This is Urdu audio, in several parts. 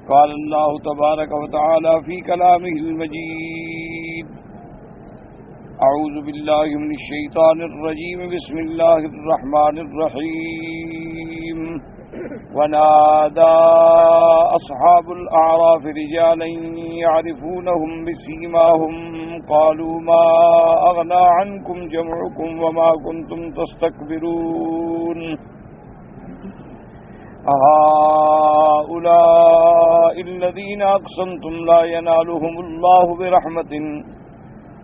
قال الله تبارك وتعالى في كلامه المجيد: أعوذ بالله من الشيطان الرجيم. بسم الله الرحمن الرحيم. ونادى أصحاب الأعراف رجالا يعرفونهم بسيماهم قالوا ما أغنى عنكم جمعكم وما كنتم تستكبرون هؤلاء الذين أقسمتم لا ينالهم الله برحمة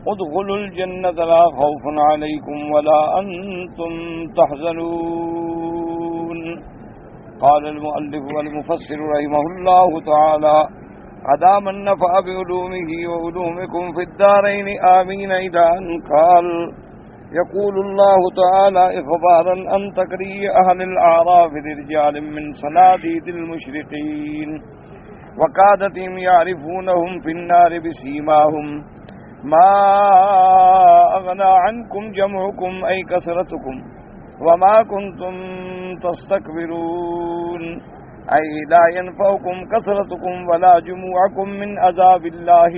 ادخلوا الجنة لا خوف عليكم ولا أنتم تحزنون. قال المؤلف والمفسر رحمه الله تعالى: أدام النفع بعلومه وعلومكم في الدارين آمين. إلى أن قال: يقول الله تعالى إخبارا عن تقرير أهل الأعراف لرجال من صناديد المشرقين وكادتهم يعرفونهم في النار بسيماهم ما أغنى عنكم جمعكم أي كثرتكم وما كنتم تستكبرون أي لا ينفعكم كثرتكم ولا جموعكم من عذاب الله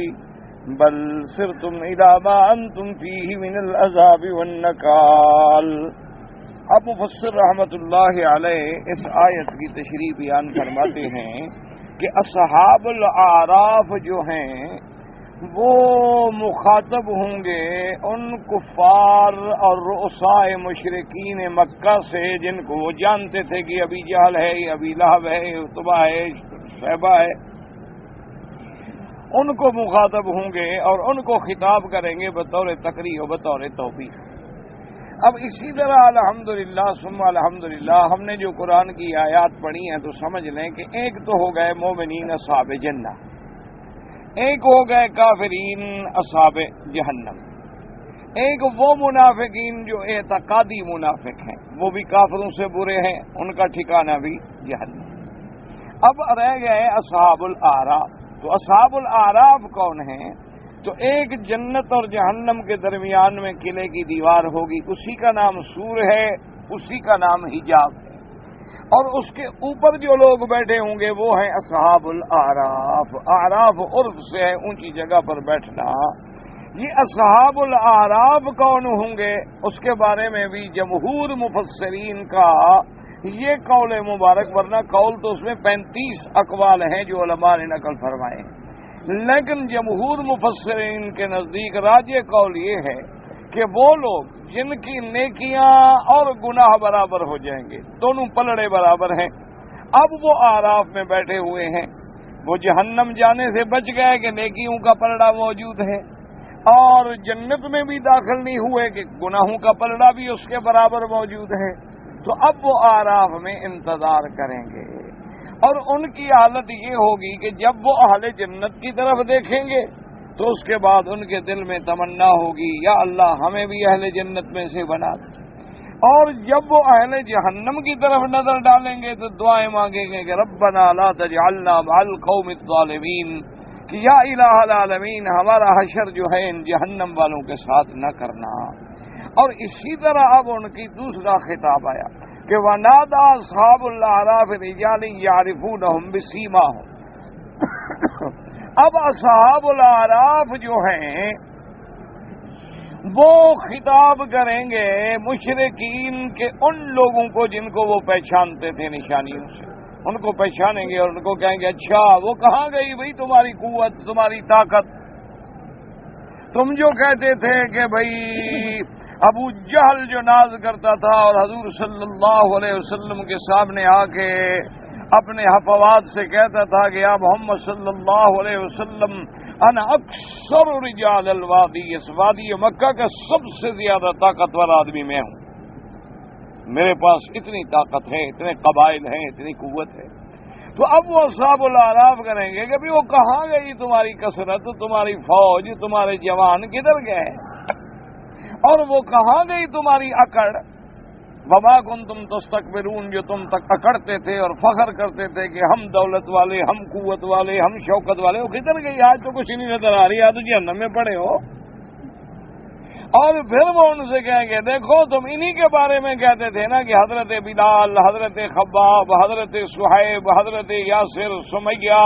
بل سرتم إلى ما أنتم فيه من العذاب والنکال. اب مفسر رحمت اللہ علیہ اس آیت کی تشریح بیان فرماتے ہیں کہ اصحاب الاعراف جو ہیں وہ مخاطب ہوں گے ان کفار اور رؤساء مشرکین مکہ سے جن کو وہ جانتے تھے کہ ابی جہل ہے، ابی لہب ہے، عتبہ ہے، شیبہ ہے. ان کو مخاطب ہوں گے اور ان کو خطاب کریں گے بطور تقریر و بطور توبیخ. اب اسی طرح الحمدللہ ثم الحمدللہ ہم نے جو قرآن کی آیات پڑھی ہیں تو سمجھ لیں کہ ایک تو ہو گئے مومنین اصحاب جنہ، ایک ہو گئے کافرین اصحاب جہنم، ایک وہ منافقین جو اعتقادی منافق ہیں، وہ بھی کافروں سے برے ہیں، ان کا ٹھکانہ بھی جہنم. اب رہ گئے اصحاب الاعراف. تو اصحاب الاعراف کون ہیں؟ تو ایک جنت اور جہنم کے درمیان میں قلعے کی دیوار ہوگی، اسی کا نام سور ہے، اسی کا نام حجاب ہے، اور اس کے اوپر جو لوگ بیٹھے ہوں گے وہ ہیں اصحاب الاعراف. اعراف عرف سے ہے اونچی جگہ پر بیٹھنا. یہ اصحاب الاعراف کون ہوں گے اس کے بارے میں بھی جمہور مفسرین کا یہ قول مبارک، ورنہ قول تو اس میں 35 اقوال ہیں جو علماء نے نقل فرمائے ہیں، لیکن جمہور مفسرین کے نزدیک راجح قول یہ ہے کہ وہ لوگ جن کی نیکیاں اور گناہ برابر ہو جائیں گے، دونوں پلڑے برابر ہیں. اب وہ اعراف میں بیٹھے ہوئے ہیں، وہ جہنم جانے سے بچ گئے کہ نیکیوں کا پلڑا موجود ہے، اور جنت میں بھی داخل نہیں ہوئے کہ گناہوں کا پلڑا بھی اس کے برابر موجود ہے. تو اب وہ اعراف میں انتظار کریں گے، اور ان کی حالت یہ ہوگی کہ جب وہ اہل جنت کی طرف دیکھیں گے تو اس کے بعد ان کے دل میں تمنا ہوگی یا اللہ ہمیں بھی اہل جنت میں سے بنا دے، اور جب وہ اہل جہنم کی طرف نظر ڈالیں گے تو دعائیں مانگیں گے کہ ربنا لا تجعلنا مع القوم الظالمین، کہ یا الہ العالمین ہمارا حشر جو ہے ان جہنم والوں کے ساتھ نہ کرنا. اور اسی طرح اب ان کی دوسرا خطاب آیا کہ وَنَادَى أَصْحَابُ الْأَعْرَافِ رِجَالٍ يَعْرِفُونَهُمْ بِسِيمَاهُمْ. اب اصحاب الاعراف جو ہیں وہ خطاب کریں گے مشرکین کے ان لوگوں کو جن کو وہ پہچانتے تھے نشانیوں سے، ان کو پہچانیں گے اور ان کو کہیں گے اچھا وہ کہاں گئی بھئی تمہاری قوت، تمہاری طاقت؟ تم جو کہتے تھے کہ بھئی ابو جہل جو ناز کرتا تھا اور حضور صلی اللہ علیہ وسلم کے سامنے آ کے اپنے حفوات سے کہتا تھا کہ یا محمد صلی اللہ علیہ وسلم انا اکثر رجال الوادی، اس وادی مکہ کا سب سے زیادہ طاقتور آدمی میں ہوں، میرے پاس اتنی طاقت ہے، اتنے قبائل ہیں، اتنی قوت ہے. تو اب وہ اصحاب الاعراف کریں گے کہ وہ کہاں گئی تمہاری کثرت، تمہاری فوج، تمہارے جوان کدھر گئے، اور وہ کہاں گئی تمہاری اکڑ؟ وما کنتم تستکبرون، جو تم تک اکڑتے تھے اور فخر کرتے تھے کہ ہم دولت والے، ہم قوت والے، ہم شوکت والے، وہ کدھر گئی؟ آج تو کچھ نہیں نظر آ رہی، آج تو جہنم میں پڑے ہو. اور پھر وہ ان سے کہیں گے دیکھو تم انہی کے بارے میں کہتے تھے نا کہ حضرت بلال، حضرت خباب، حضرت صہیب، حضرت یاسر، سمیہ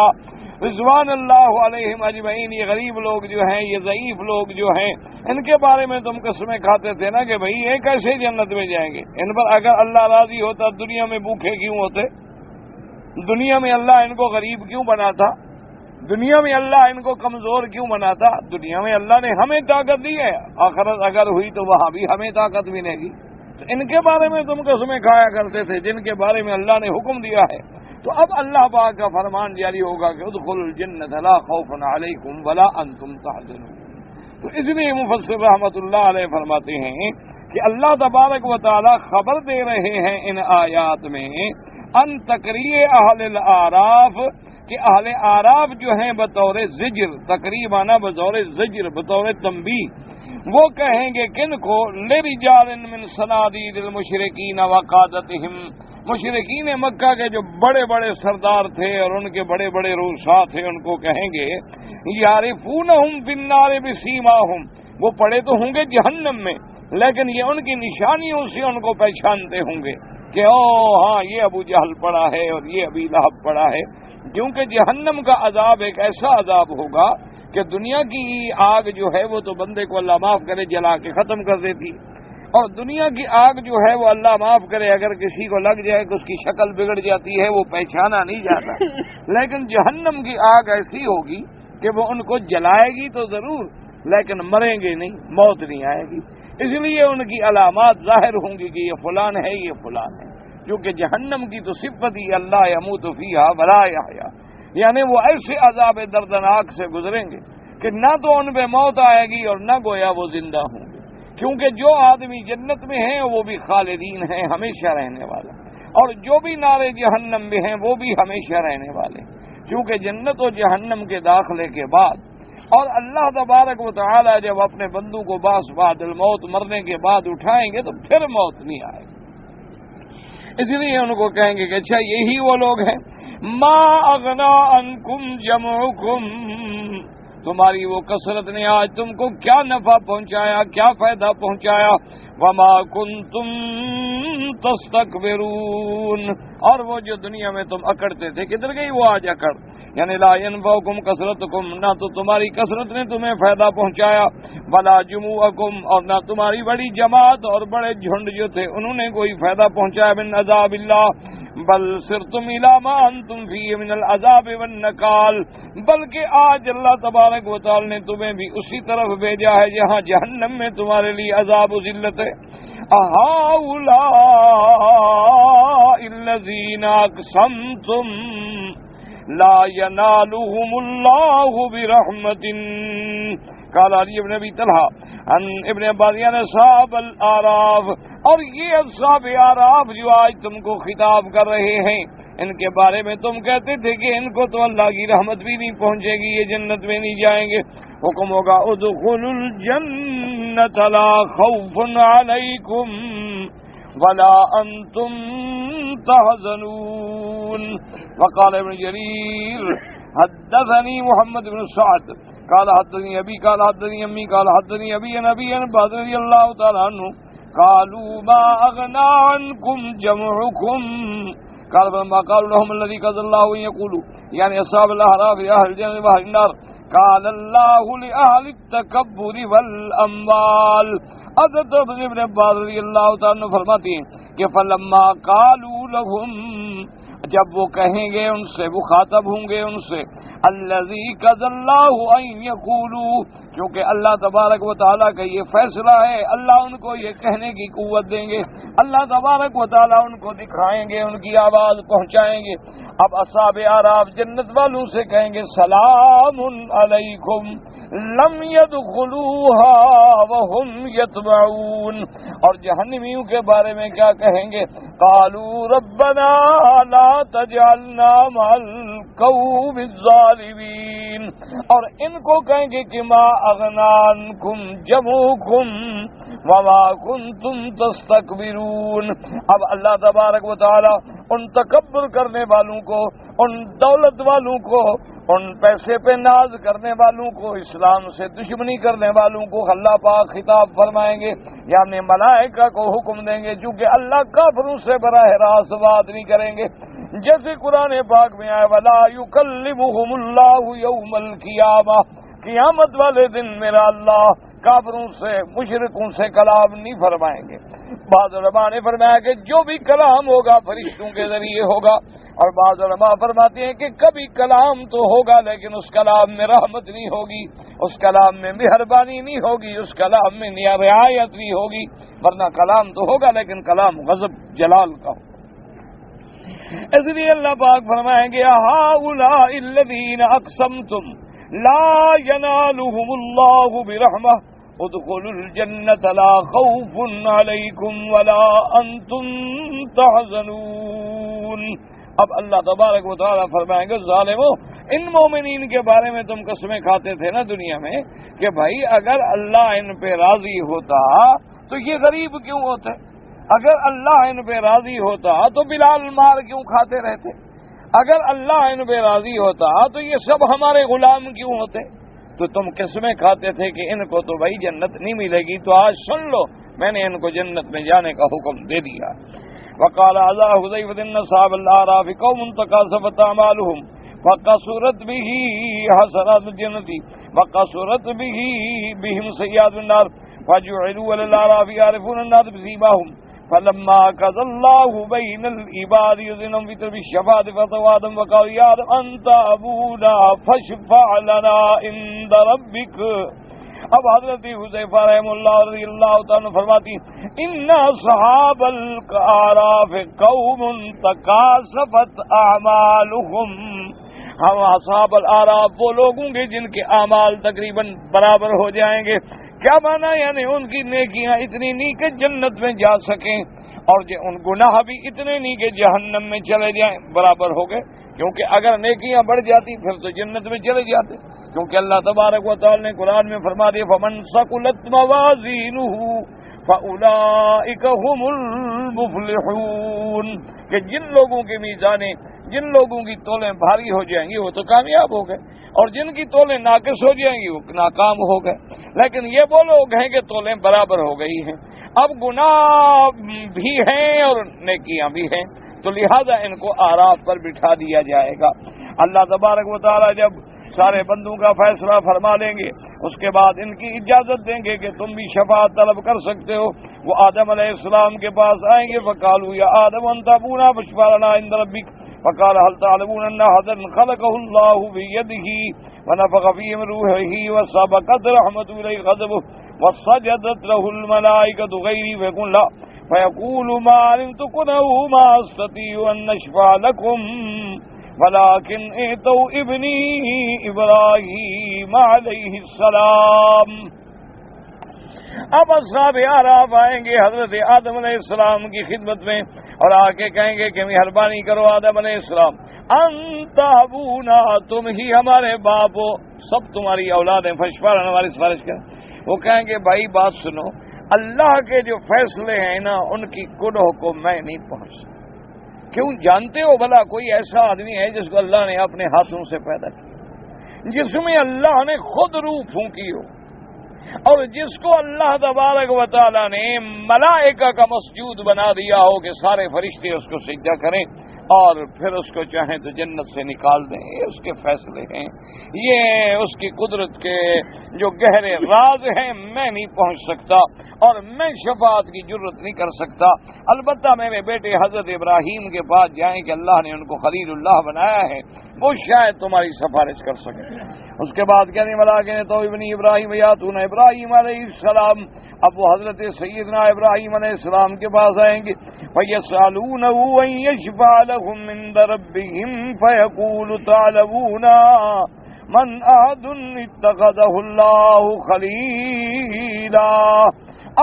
رضوان اللہ علیہم اجمعین، یہ غریب لوگ جو ہیں، یہ ضعیف لوگ جو ہیں، ان کے بارے میں تم قسمیں کھاتے تھے نا کہ بھئی یہ کیسے جنت میں جائیں گے؟ ان پر اگر اللہ راضی ہوتا دنیا میں بھوکے کیوں ہوتے؟ دنیا میں اللہ ان کو غریب کیوں بنا تھا؟ دنیا میں اللہ ان کو کمزور کیوں بنا تھا؟ دنیا میں اللہ نے ہمیں طاقت دی ہے، آخرت اگر ہوئی تو وہاں بھی ہمیں طاقت ملے گی۔ تو ان کے بارے میں تم قسمیں کھایا کرتے تھے جن کے بارے میں اللہ نے حکم دیا ہے۔ تو اب اللہ پاک کا فرمان جاری ہوگا کہ ادخلوا الجنۃ لا خوف علیکم ولا انتم تحزنون۔ تو اس لیے مفسر رحمۃ اللہ علیہ فرماتے ہیں کہ اللہ تبارک و تعالی خبر دے رہے ہیں ان آیات میں ان تقریر اہل الاعراف، کہ اہل اعراف جو ہیں بطور زجر، تقریباً بطور زجر، بطور تنبیہ، وہ کہیں گے کن کو؟ لرجال من صنادید المشرکین وقادتہم، مشرکین مکہ کے جو بڑے بڑے سردار تھے اور ان کے بڑے بڑے رؤساء تھے، ان کو کہیں گے یعرفونہم فی النار بسیماہم، وہ پڑے تو ہوں گے جہنم میں لیکن یہ ان کی نشانیوں سے ان کو پہچانتے ہوں گے کہ او ہاں یہ ابو جہل پڑا ہے اور یہ ابی لہب پڑا ہے، کیونکہ جہنم کا عذاب ایک ایسا عذاب ہوگا کہ دنیا کی آگ جو ہے وہ تو بندے کو اللہ معاف کرے جلا کے ختم کر دیتی، اور دنیا کی آگ جو ہے وہ اللہ معاف کرے اگر کسی کو لگ جائے کہ اس کی شکل بگڑ جاتی ہے، وہ پہچانا نہیں جاتا، لیکن جہنم کی آگ ایسی ہوگی کہ وہ ان کو جلائے گی تو ضرور لیکن مریں گے نہیں، موت نہیں آئے گی، اس لیے ان کی علامات ظاہر ہوں گی کہ یہ فلان ہے، یہ فلان ہے، کیونکہ جہنم کی تو صفت ہی اللہ یموت فیہا ولا یحیا، یعنی وہ ایسے عذاب دردناک سے گزریں گے کہ نہ تو ان پہ موت آئے گی اور نہ گویا وہ زندہ ہوں گے، کیونکہ جو آدمی جنت میں ہیں وہ بھی خالدین ہیں، ہمیشہ رہنے والا، اور جو بھی نارے جہنم میں ہیں وہ بھی ہمیشہ رہنے والے، کیونکہ جنت و جہنم کے داخلے کے بعد اور اللہ تبارک و تعالی جب اپنے بندوں کو باس بعد الموت، مرنے کے بعد اٹھائیں گے تو پھر موت نہیں آئے گی، اس لیے ان کو کہیں گے کہ اچھا یہی وہ لوگ ہیں ما اغنا عنکم جمعکم، تمہاری وہ کثرت نے آج تم کو کیا نفع پہنچایا، کیا فائدہ پہنچایا، وما کنتم تستکبرون، اور وہ جو دنیا میں تم اکڑتے تھے کدھر گئی وہ آج اکڑ، یعنی لا ینفعکم کثرتکم، نہ تو تمہاری کثرت نے تمہیں فائدہ پہنچایا، ولا جموعکم، اور نہ تمہاری بڑی جماعت اور بڑے جھنڈ جو تھے انہوں نے کوئی فائدہ پہنچایا من عذاب اللہ، بل صرتم الی ما انتم فیہ من العذاب والنکال، بلکہ آج اللہ تبارک و تعالی نے تمہیں بھی اسی طرف بھیجا ہے جہاں جہنم میں تمہارے لیے عذاب و ذلت ہے۔ اہؤلاء الذین اقسمتم لا ینالهم اللہ برحمت، قال علی بن ابی طلحہ عن ابن عباس یعنی اصحاب الاعراف، اور یہ اصحاب اعراف جو آج تم کو خطاب کر رہے ہیں ان کے بارے میں تم کہتے تھے کہ ان کو تو اللہ کی رحمت بھی نہیں پہنچے گی، یہ جنت میں نہیں جائیں گے، حکم ہوگا ادخلوا الجنۃ لا خوف علیکم ولا انتم تحزنون۔ وقال ابن جریر حدثني محمد بن سعد قال حدثني ابي قال حدثني امي قال حدثني ابي عن ابي عن عباس رضي الله تعالى عنه قالوا ما اغنى عنكم جمعكم، قال فلما قالوا لهم الذي قضى الله ان يقولوا يعني اصحاب الاعراف اهل الجنه واهل النار، قال الله لاهل التكبر والاموال۔ حضرت ابن عباس رضی اللہ تعالیٰ عنہ فرماتے ہیں کہ فلما قالوا لهم، جب وہ کہیں گے ان سے، مخاطب ہوں گے ان سے، الذی قضى اللہ ان یقولوا، کیونکہ اللہ تبارک و تعالیٰ کا یہ فیصلہ ہے، اللہ ان کو یہ کہنے کی قوت دیں گے، اللہ تبارک و تعالیٰ ان کو دکھائیں گے، ان کی آواز پہنچائیں گے۔ اب اصحاب اعراف جنت والوں سے کہیں گے سلام علیکم لم يدخلوها وهم يطمعون، اور جہنمیوں کے بارے میں کیا کہیں گے؟ قالوا ربنا لا تجعلنا مع القوم الظالمین، اور ان کو کہیں گے کہ ما اغنى عنکم جمعکم وما کنتم تستکبرون۔ اب اللہ تبارک و تعالی ان تکبر کرنے والوں کو، ان دولت والوں کو، ان پیسے پہ ناز کرنے والوں کو، اسلام سے دشمنی کرنے والوں کو اللہ پاک خطاب فرمائیں گے، یعنی ملائکہ کو حکم دیں گے، چونکہ اللہ کافروں سے براہ راست بات نہیں کریں گے، جیسے قرآن پاک میں آئے وَلَا يُكَلِّمُهُمُ اللَّهُ يَوْمَ الْقِيَامَةِ، قیامت والے دن میرا اللہ کافروں سے، مشرکوں سے کلام نہیں فرمائیں گے۔ بعض علماء نے فرمایا کہ جو بھی کلام ہوگا فرشتوں کے ذریعے ہوگا، اور بعض علماء فرماتے ہیں کہ کبھی کلام تو ہوگا لیکن اس کلام میں رحمت نہیں ہوگی، اس کلام میں مہربانی نہیں ہوگی، اس کلام میں رعایت نہیں ہوگی، ورنہ کلام تو ہوگا لیکن کلام غضب جلال کا ہو۔ اس لیے اللہ پاک فرمائیں گے ہؤلاء الذین اقسمتم لا ينالهم اللہ برحمہ ادخلوا الجنة لا خوف علیکم ولا انتم تحزنون۔ اب اللہ تبارک و تعالیٰ فرمائیں گے ظالمو، ان مومنین کے بارے میں تم قسمیں کھاتے تھے نا دنیا میں کہ بھائی اگر اللہ ان پہ راضی ہوتا تو یہ غریب کیوں ہوتے، اگر اللہ ان پہ راضی ہوتا تو بلال مار کیوں کھاتے رہتے، اگر اللہ ان پہ راضی ہوتا تو یہ سب ہمارے غلام کیوں ہوتے۔ تو تم قسمیں کھاتے تھے کہ ان کو تو بھائی جنت نہیں ملے گی، تو آج سن لو میں نے ان کو جنت میں جانے کا حکم دے دیا۔ وقال عزا حذیفۃ ان اصحاب الاعراف قوم تکاثفت اعمالهم فقصرت به حسنات الجنة وقصرت بهم سیئات النار فجعلوا على الاعراف يعرفون الناس بسیماهم فلما قضى الله بين العباد يذنهم في تلك الشفاعة فتوادم وقالوا يا آدم أنت أبونا فاشفع لنا عند ربك۔ اب حضرت حذیفہ رحمہ اللہ رضی اللہ تعالیٰ فرماتی ان اصحاب الاعراف قوم تکاثفت اعمالهم، ہم اصحاب الاعراف وہ لوگ ہوں گے جن کے اعمال تقریباً برابر ہو جائیں گے۔ کیا مانا؟ یعنی ان کی نیکیاں اتنی نہیں کہ جنت میں جا سکیں، اور ان گناہ بھی اتنے نہیں کہ جہنم میں چلے جائیں، برابر ہو گئے، کیونکہ اگر نیکیاں بڑھ جاتی پھر تو جنت میں چلے جاتے، کیونکہ اللہ تبارک و تعالی نے قرآن میں فرما دیا فمن ثقلت موازینہ فاولئک هم المفلحون، کہ جن لوگوں کی میزانیں، جن لوگوں کی تولیں بھاری ہو جائیں گی وہ تو کامیاب ہو گئے، اور جن کی تولیں ناقص ہو جائیں گی وہ ناکام ہو گئے۔ لیکن یہ وہ لوگ ہیں کہ تولیں برابر ہو گئی ہیں، اب گناہ بھی ہیں اور نیکیاں بھی ہیں، تو لہذا ان کو اعراف پر بٹھا دیا جائے گا۔ اللہ تبارک و تعالی جب سارے بندوں کا فیصلہ فرما لیں گے اس کے بعد ان کی اجازت دیں گے کہ تم بھی شفاعت طلب کر سکتے ہو۔ وہ آدم علیہ السلام کے پاس آئیں گے فقالوا یا آدم انت ابونا فاشفع لنا عند ربک فقال هل تعلمون ان احدا خلقه الله بيده ونفخ فيه من روحه وسبقت رحمته اليه غضبه وسجدت له الملائكه غيري فيقول لا فيقول ما علمتكم ما استطيع ان نشفع لكم ولكن ائتوا ابني ابراہیم علیہ السلام۔ اب اصحاب اعراف آئیں گے حضرت آدم علیہ السلام کی خدمت میں اور آ کے کہیں گے کہ مہربانی کرو آدم علیہ السلام، انت ابونا، تم ہی ہمارے باپ ہو، سب تمہاری اولاد ہیں، فاشفع لنا، ہماری سفارش کریں۔ وہ کہیں گے بھائی بات سنو، اللہ کے جو فیصلے ہیں نا ان کی گناہ کو میں نہیں پہنچ سکتا۔ کیوں؟ جانتے ہو بھلا کوئی ایسا آدمی ہے جس کو اللہ نے اپنے ہاتھوں سے پیدا کیا، جس میں اللہ نے خود روح پھونکی ہو، اور جس کو اللہ تبارک و تعالی نے ملائکہ کا مسجود بنا دیا ہو کہ سارے فرشتے اس کو سجدہ کریں اور پھر اس کو چاہیں تو جنت سے نکال دیں۔ یہ اس کے فیصلے ہیں، یہ اس کی قدرت کے جو گہرے راز ہیں، میں نہیں پہنچ سکتا اور میں شفاعت کی جرت نہیں کر سکتا۔ البتہ میرے بیٹے حضرت ابراہیم کے پاس جائیں کہ اللہ نے ان کو خلیل اللہ بنایا ہے، وہ شاید تمہاری سفارش کر سکے۔ اس کے بعد کہنے والا کہ تو ابنی ابراہیم یاتون ابراہیم علیہ السلام، اب وہ حضرت سیدنا ابراہیم علیہ السلام کے پاس آئیں گے فَيَسْأَلُونَهُ أَن يَشْفَعَ لَهُم عِندَ رَبِّهِمْ فَيَقُولُ تَعْلَمُونَ مَنْ أَحَدٌ اتَّخَذَهُ اللَّهُ خَلِيلًا۔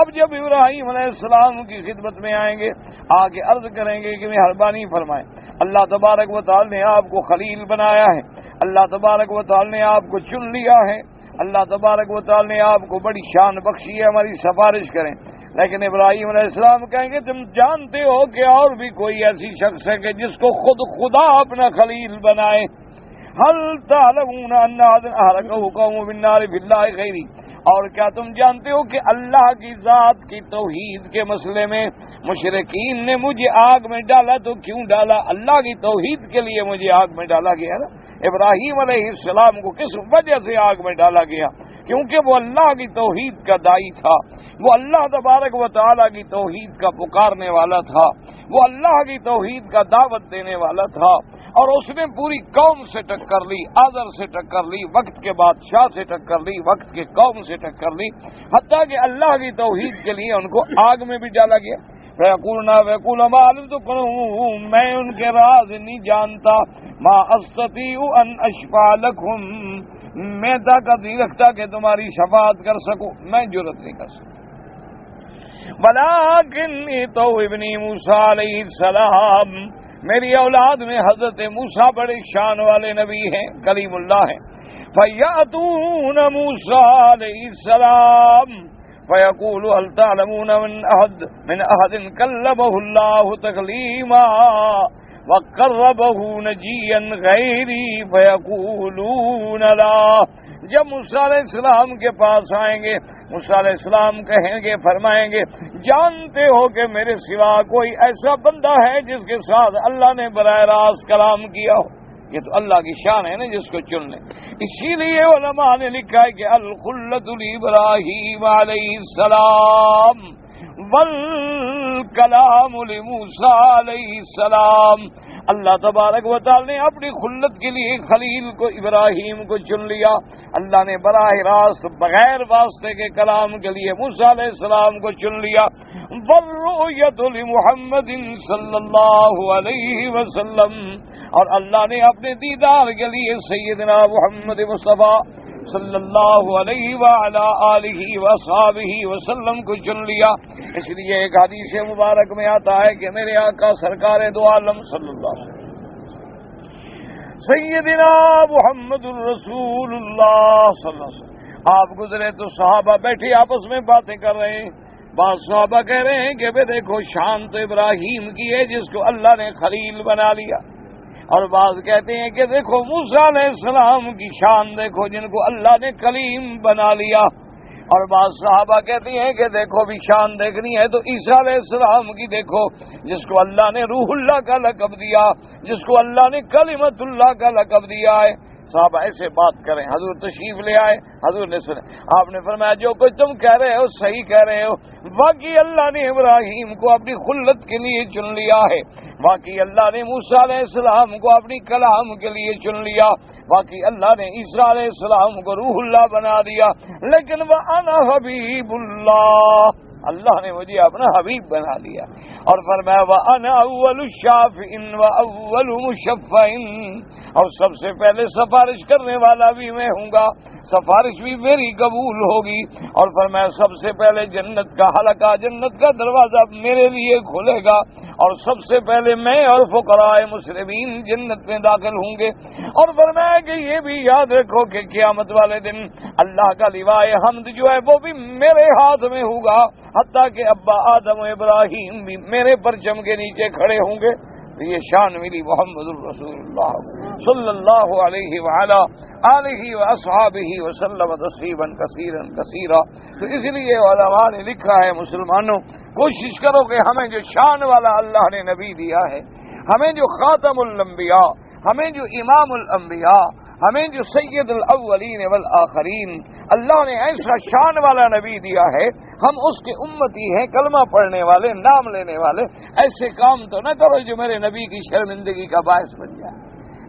اب جب ابراہیم علیہ السلام کی خدمت میں آئیں گے آگے عرض کریں گے کہ مہربانی فرمائیں، اللہ تبارک و تعالی نے آپ کو خلیل بنایا ہے، اللہ تبارک و تعالی نے آپ کو چن لیا ہے، اللہ تبارک و تعالی نے آپ کو بڑی شان بخشی ہے، ہماری سفارش کریں۔ لیکن ابراہیم علیہ السلام کہیں گے تم جانتے ہو کہ اور بھی کوئی ایسی شخص ہے کہ جس کو خود خدا اپنا خلیل بنائے؟ هل تعلمون ان اهلكه قوم بالنار بالله غیری، اور کیا تم جانتے ہو کہ اللہ کی ذات کی توحید کے مسئلے میں مشرکین نے مجھے آگ میں ڈالا تو کیوں ڈالا؟ اللہ کی توحید کے لیے مجھے آگ میں ڈالا گیا نا۔ ابراہیم علیہ السلام کو کس وجہ سے آگ میں ڈالا گیا؟ کیونکہ وہ اللہ کی توحید کا داعی تھا، وہ اللہ تبارک و تعالیٰ کی توحید کا پکارنے والا تھا، وہ اللہ کی توحید کا دعوت دینے والا تھا، اور اس نے پوری قوم سے ٹکر لی، آذر سے ٹکر لی، وقت کے بادشاہ سے ٹکر لی، وقت کے قوم سے ٹکر لی، حتیٰ کہ اللہ کی توحید کے لیے ان کو آگ میں بھی ڈالا گیا۔ فیقول معلوم تو کروں میں ان کے راز نہیں جانتا، ما استطیع ان اشفع لکم، میں طاقت نہیں رکھتا کہ تمہاری شفاعت کر سکوں، میں جرأت نہیں کر سکتا۔ ولیکن تو ابنی موسیٰ علیہ السلام، میری اولاد میں حضرت موسیٰ بڑے شان والے نبی ہیں، کلیم اللہ ہیں۔ فَيَأْتُونَ مُوسَىٰ عَلَيْهِ السَّلَامُ فَيَقُولُ هَلْ تَعْلَمُونَ مِنْ أَحَدٍ كَلَّمَهُ اللَّهُ تَكْلِيمًا وَقَرَّبَهُ نَجِيًّا غَيْرِي فَيَقُولُونَ لَا۔ جب موسیٰ علیہ السلام کے پاس آئیں گے، موسیٰ علیہ السلام کہیں گے، فرمائیں گے جانتے ہو کہ میرے سوا کوئی ایسا بندہ ہے جس کے ساتھ اللہ نے براہ راست کلام کیا ہو؟ یہ تو اللہ کی شان ہے نا جس کو چن لیں۔ اسی لیے علماء نے لکھا ہے کہ الخلۃ لابراہیم علیہ السلام والکلام لموسیٰ علیہ السلام۔ اللہ تبارک و تعالی نے اپنی خلت کے لیے خلیل کو ابراہیم کو چن لیا، اللہ نے براہ راست بغیر واسطے کے کلام کے لیے موسیٰ علیہ السلام کو چن لیا۔ والرؤیۃ لمحمد صلی اللہ علیہ وسلم، اور اللہ نے اپنے دیدار کے لیے سیدنا محمد مصطفیٰ صلی اللہ علیہ وعلا آلہ وصحبہ وسلم کو چن لیا۔ اس لیے ایک حدیث مبارک میں آتا ہے کہ میرے آقا سرکار دو عالم صلی اللہ علیہ وسلم سیدنا محمد الرسول اللہ صلی اللہ علیہ وسلم آپ گزرے تو صحابہ بیٹھے آپس میں باتیں کر رہے ہیں۔ بعض صحابہ کہہ رہے ہیں کہ بے دیکھو شان تو ابراہیم کی ہے جس کو اللہ نے خلیل بنا لیا، اور بعض کہتے ہیں کہ دیکھو موسیٰ علیہ السلام کی شان دیکھو جن کو اللہ نے کلیم بنا لیا، اور بعض صحابہ کہتے ہیں کہ دیکھو بھی شان دیکھنی ہے تو عیسیٰ علیہ السلام کی دیکھو جس کو اللہ نے روح اللہ کا لقب دیا، جس کو اللہ نے کلمت اللہ کا لقب دیا ہے۔ صحابہ ایسے بات کریں، حضور تشریف لے آئے، حضور نے سنے، آپ نے فرمایا جو کچھ تم کہہ رہے ہو صحیح کہہ رہے ہو، باقی اللہ نے ابراہیم کو اپنی خلت کے لیے چن لیا ہے، باقی اللہ نے موسیٰ علیہ السلام کو اپنی کلام کے لیے چن لیا، باقی اللہ نے عیسیٰ علیہ السلام کو روح اللہ بنا دیا، لیکن وَأَنَا حَبِيبُ اللَّهِ، اللہ نے مجھے اپنا حبیب بنا لیا، اور فرمایا وَأَنَا أَوَّلُ الشَّافِعِينَ وَأَوَّلُ مُشَفَّعٍ، اور سب سے پہلے سفارش کرنے والا بھی میں ہوں گا، سفارش بھی میری قبول ہوگی، اور فرمایا سب سے پہلے جنت کا حلقہ، جنت کا دروازہ میرے لیے کھلے گا، اور سب سے پہلے میں اور فقراء مسلمین جنت میں داخل ہوں گے، اور فرمایا کہ یہ بھی یاد رکھو کہ قیامت والے دن اللہ کا لوائے حمد جو ہے وہ بھی میرے ہاتھ میں ہوگا، حتیٰ کہ ابا آدم و ابراہیم بھی میرے پرچم کے نیچے کھڑے ہوں گے۔ یہ شان ملی محمد الرسول اللہ صلی اللہ علیہ وعلا آلہ واصحابہ وسلم تسلیما کثیرا کثیرا۔ تو اس لیے علماء نے لکھا ہے مسلمانوں کوشش کرو کہ ہمیں جو شان والا اللہ نے نبی دیا ہے، ہمیں جو خاتم الانبیاء، ہمیں جو امام الانبیاء، ہمیں جو سید الاولین والآخرین اللہ نے ایسا شان والا نبی دیا ہے، ہم اس کے امتی ہیں، کلمہ پڑھنے والے، نام لینے والے، ایسے کام تو نہ کرو جو میرے نبی کی شرمندگی کا باعث بن جائے،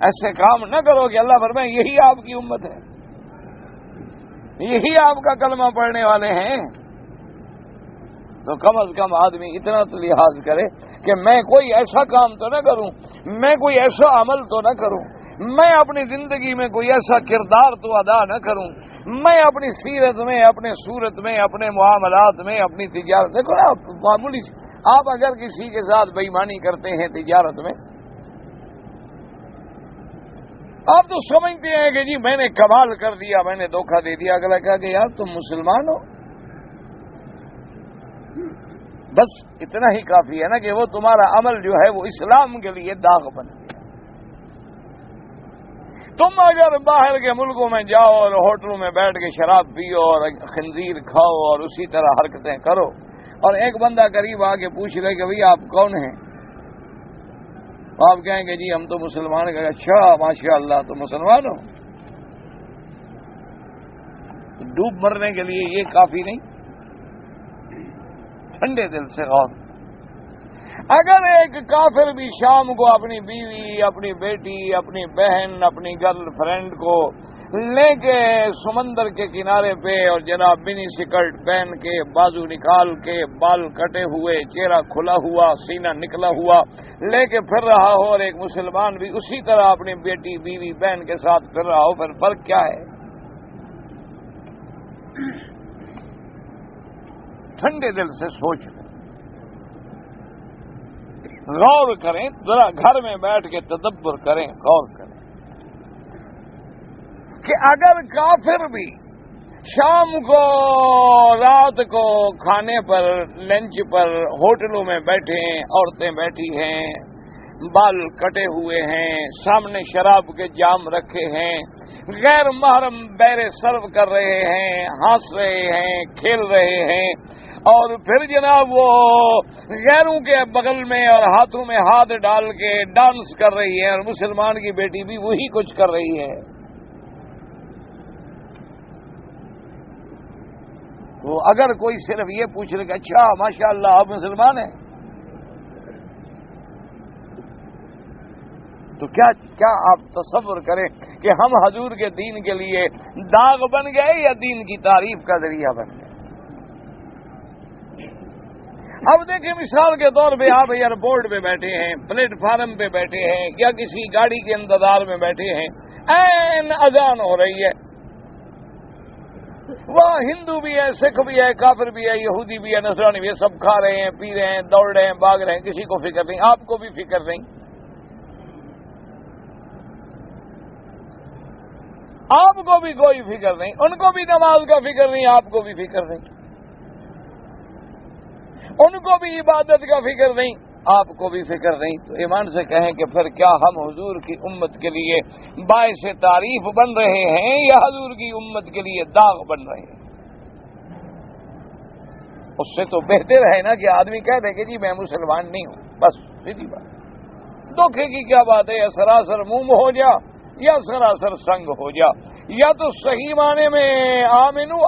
ایسے کام نہ کرو کہ اللہ فرمائے یہی آپ کی امت ہے، یہی آپ کا کلمہ پڑھنے والے ہیں۔ تو کم از کم آدمی اتنا تو لحاظ کرے کہ میں کوئی ایسا کام تو نہ کروں، میں کوئی ایسا عمل تو نہ کروں، میں اپنی زندگی میں کوئی ایسا کردار تو ادا نہ کروں، میں اپنی سیرت میں، اپنے صورت میں، اپنے معاملات میں، اپنی تجارت، دیکھو نا معمولی آپ اگر کسی کے ساتھ بے ایمانی کرتے ہیں تجارت میں آپ تو سمجھتے ہیں کہ جی میں نے کمال کر دیا، میں نے دھوکہ دے دیا۔ اگلا کہا کہ یار تم مسلمان ہو، بس اتنا ہی کافی ہے نا کہ وہ تمہارا عمل جو ہے وہ اسلام کے لیے داغ بن گیا۔ تم اگر باہر کے ملکوں میں جاؤ اور ہوٹلوں میں بیٹھ کے شراب پیو اور خنزیر کھاؤ اور اسی طرح حرکتیں کرو، اور ایک بندہ قریب آ کے پوچھ لے کہ بھئی آپ کون ہیں، آپ کہیں کہ جی ہم تو مسلمان ہیں، اچھا ماشاء اللہ تو مسلمان ہو، ڈوب مرنے کے لیے یہ کافی نہیں؟ ٹھنڈے دل سے غور، اگر ایک کافر بھی شام کو اپنی بیوی، اپنی بیٹی، اپنی بہن، اپنی گرل فرینڈ کو لے کے سمندر کے کنارے پہ اور جناب منی سکرٹ پہن کے، بازو نکال کے، بال کٹے ہوئے، چہرہ کھلا ہوا، سینہ نکلا ہوا لے کے پھر رہا ہو، اور ایک مسلمان بھی اسی طرح اپنی بیٹی، بیوی، بہن کے ساتھ پھر رہا ہو، پھر فرق کیا ہے؟ ٹھنڈے دل سے سوچ لیں، غور کریں، ذرا گھر میں بیٹھ کے تدبر کریں، غور کریں کہ اگر کافر بھی شام کو، رات کو کھانے پر، لنچ پر ہوٹلوں میں بیٹھے ہیں، عورتیں بیٹھی ہیں، بال کٹے ہوئے ہیں، سامنے شراب کے جام رکھے ہیں، غیر محرم بیرے سرو کر رہے ہیں، ہنس رہے ہیں، کھیل رہے ہیں، اور پھر جناب وہ غیروں کے بغل میں اور ہاتھوں میں ہاتھ ڈال کے ڈانس کر رہی ہے، اور مسلمان کی بیٹی بھی وہی کچھ کر رہی ہے، تو اگر کوئی صرف یہ پوچھ لے کہ اچھا ماشاء اللہ آپ مسلمان ہیں، تو کیا آپ تصور کریں کہ ہم حضور کے دین کے لیے داغ بن گئے یا دین کی تعریف کا ذریعہ بن گئے؟ اب دیکھیں مثال کے طور پہ آپ ایئرپورٹ پہ بیٹھے ہیں، پلیٹ فارم پہ بیٹھے ہیں، یا کسی گاڑی کے انتظار میں بیٹھے ہیں، این اذان ہو رہی ہے، وہ ہندو بھی ہے، سکھ بھی ہے، کافر بھی ہے، یہودی بھی ہے، نصرانی بھی ہے، سب کھا رہے ہیں، پی رہے ہیں، دوڑ رہے ہیں، بھاگ رہے ہیں، کسی کو فکر نہیں، آپ کو بھی فکر نہیں، آپ کو بھی کوئی فکر نہیں، ان کو بھی نماز کا فکر نہیں، آپ کو بھی فکر نہیں، ان کو بھی عبادت کا فکر نہیں، آپ کو بھی فکر نہیں، تو ایمان سے کہیں کہ پھر کیا ہم حضور کی امت کے لیے باعث تعریف بن رہے ہیں یا حضور کی امت کے لیے داغ بن رہے ہیں؟ اس سے تو بہتر ہے نا کہ آدمی کہہ دے کہ جی میں مسلمان نہیں ہوں، بس سیدھی بات، دھوکے کی کیا بات ہے، یا سراسر منہ ہو جا یا سراسر سنگ ہو جا، یا تو صحیح معنی میں آمنو